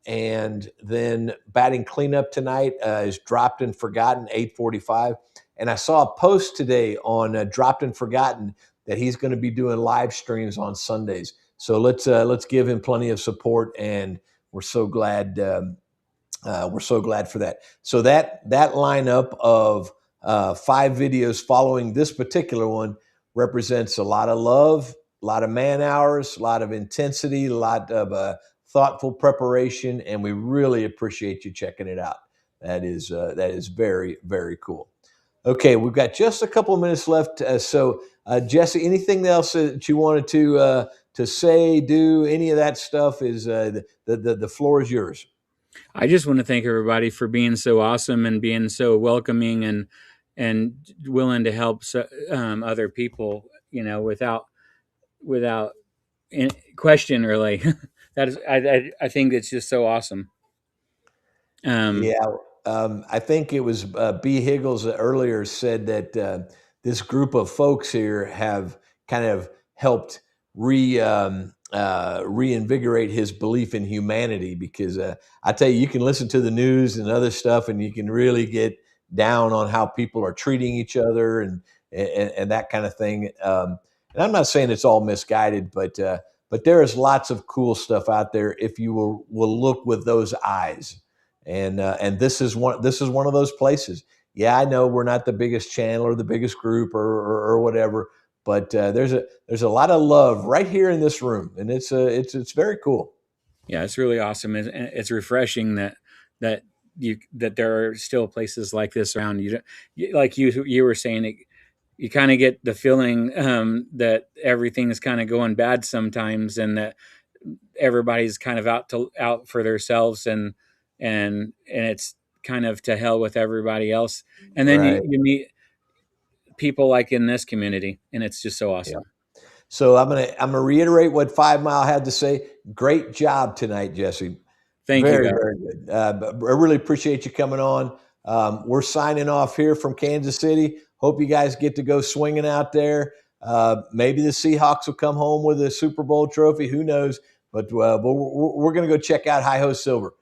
And then batting cleanup tonight is Dropped and Forgotten, 8:45. And I saw a post today on Dropped and Forgotten that he's going to be doing live streams on Sundays. So let's give him plenty of support, and we're so glad for that. So that lineup of 5 videos following this particular one represents a lot of love, a lot of man hours, a lot of intensity, a lot of thoughtful preparation, and we really appreciate you checking it out. That is very, very cool. Okay, we've got just a couple of minutes left. So, Jesse, anything else that you wanted to say, do, any of that stuff? Is the floor is yours. I just want to thank everybody for being so awesome and being so welcoming and willing to help other people, without question, really. That is, I think it's just so awesome. Yeah, I think it was B. Higgles earlier said that this group of folks here have kind of helped reinvigorate his belief in humanity, because I tell you can listen to the news and other stuff and you can really get down on how people are treating each other and that kind of thing. And I'm not saying it's all misguided, but there is lots of cool stuff out there if you will look with those eyes. And this is one of those places. Yeah, I know we're not the biggest channel or the biggest group or whatever, but there's a lot of love right here in this room, and it's very cool. Yeah, it's really awesome, and it's refreshing that there are still places like this around. Like you were saying, you kind of get the feeling that everything is kind of going bad sometimes, and that everybody's kind of out for themselves, and it's kind of to hell with everybody else. And then Right. you meet people like in this community, and it's just so awesome. Yeah. So I'm gonna reiterate what 5 Mile had to say. Great job tonight, Jesse. Thank you, Very, guys. very good. But I really appreciate you coming on. We're signing off here from Kansas City. Hope you guys get to go swinging out there. Maybe the Seahawks will come home with a Super Bowl trophy. Who knows? But we're going to go check out Hi-Ho Silver.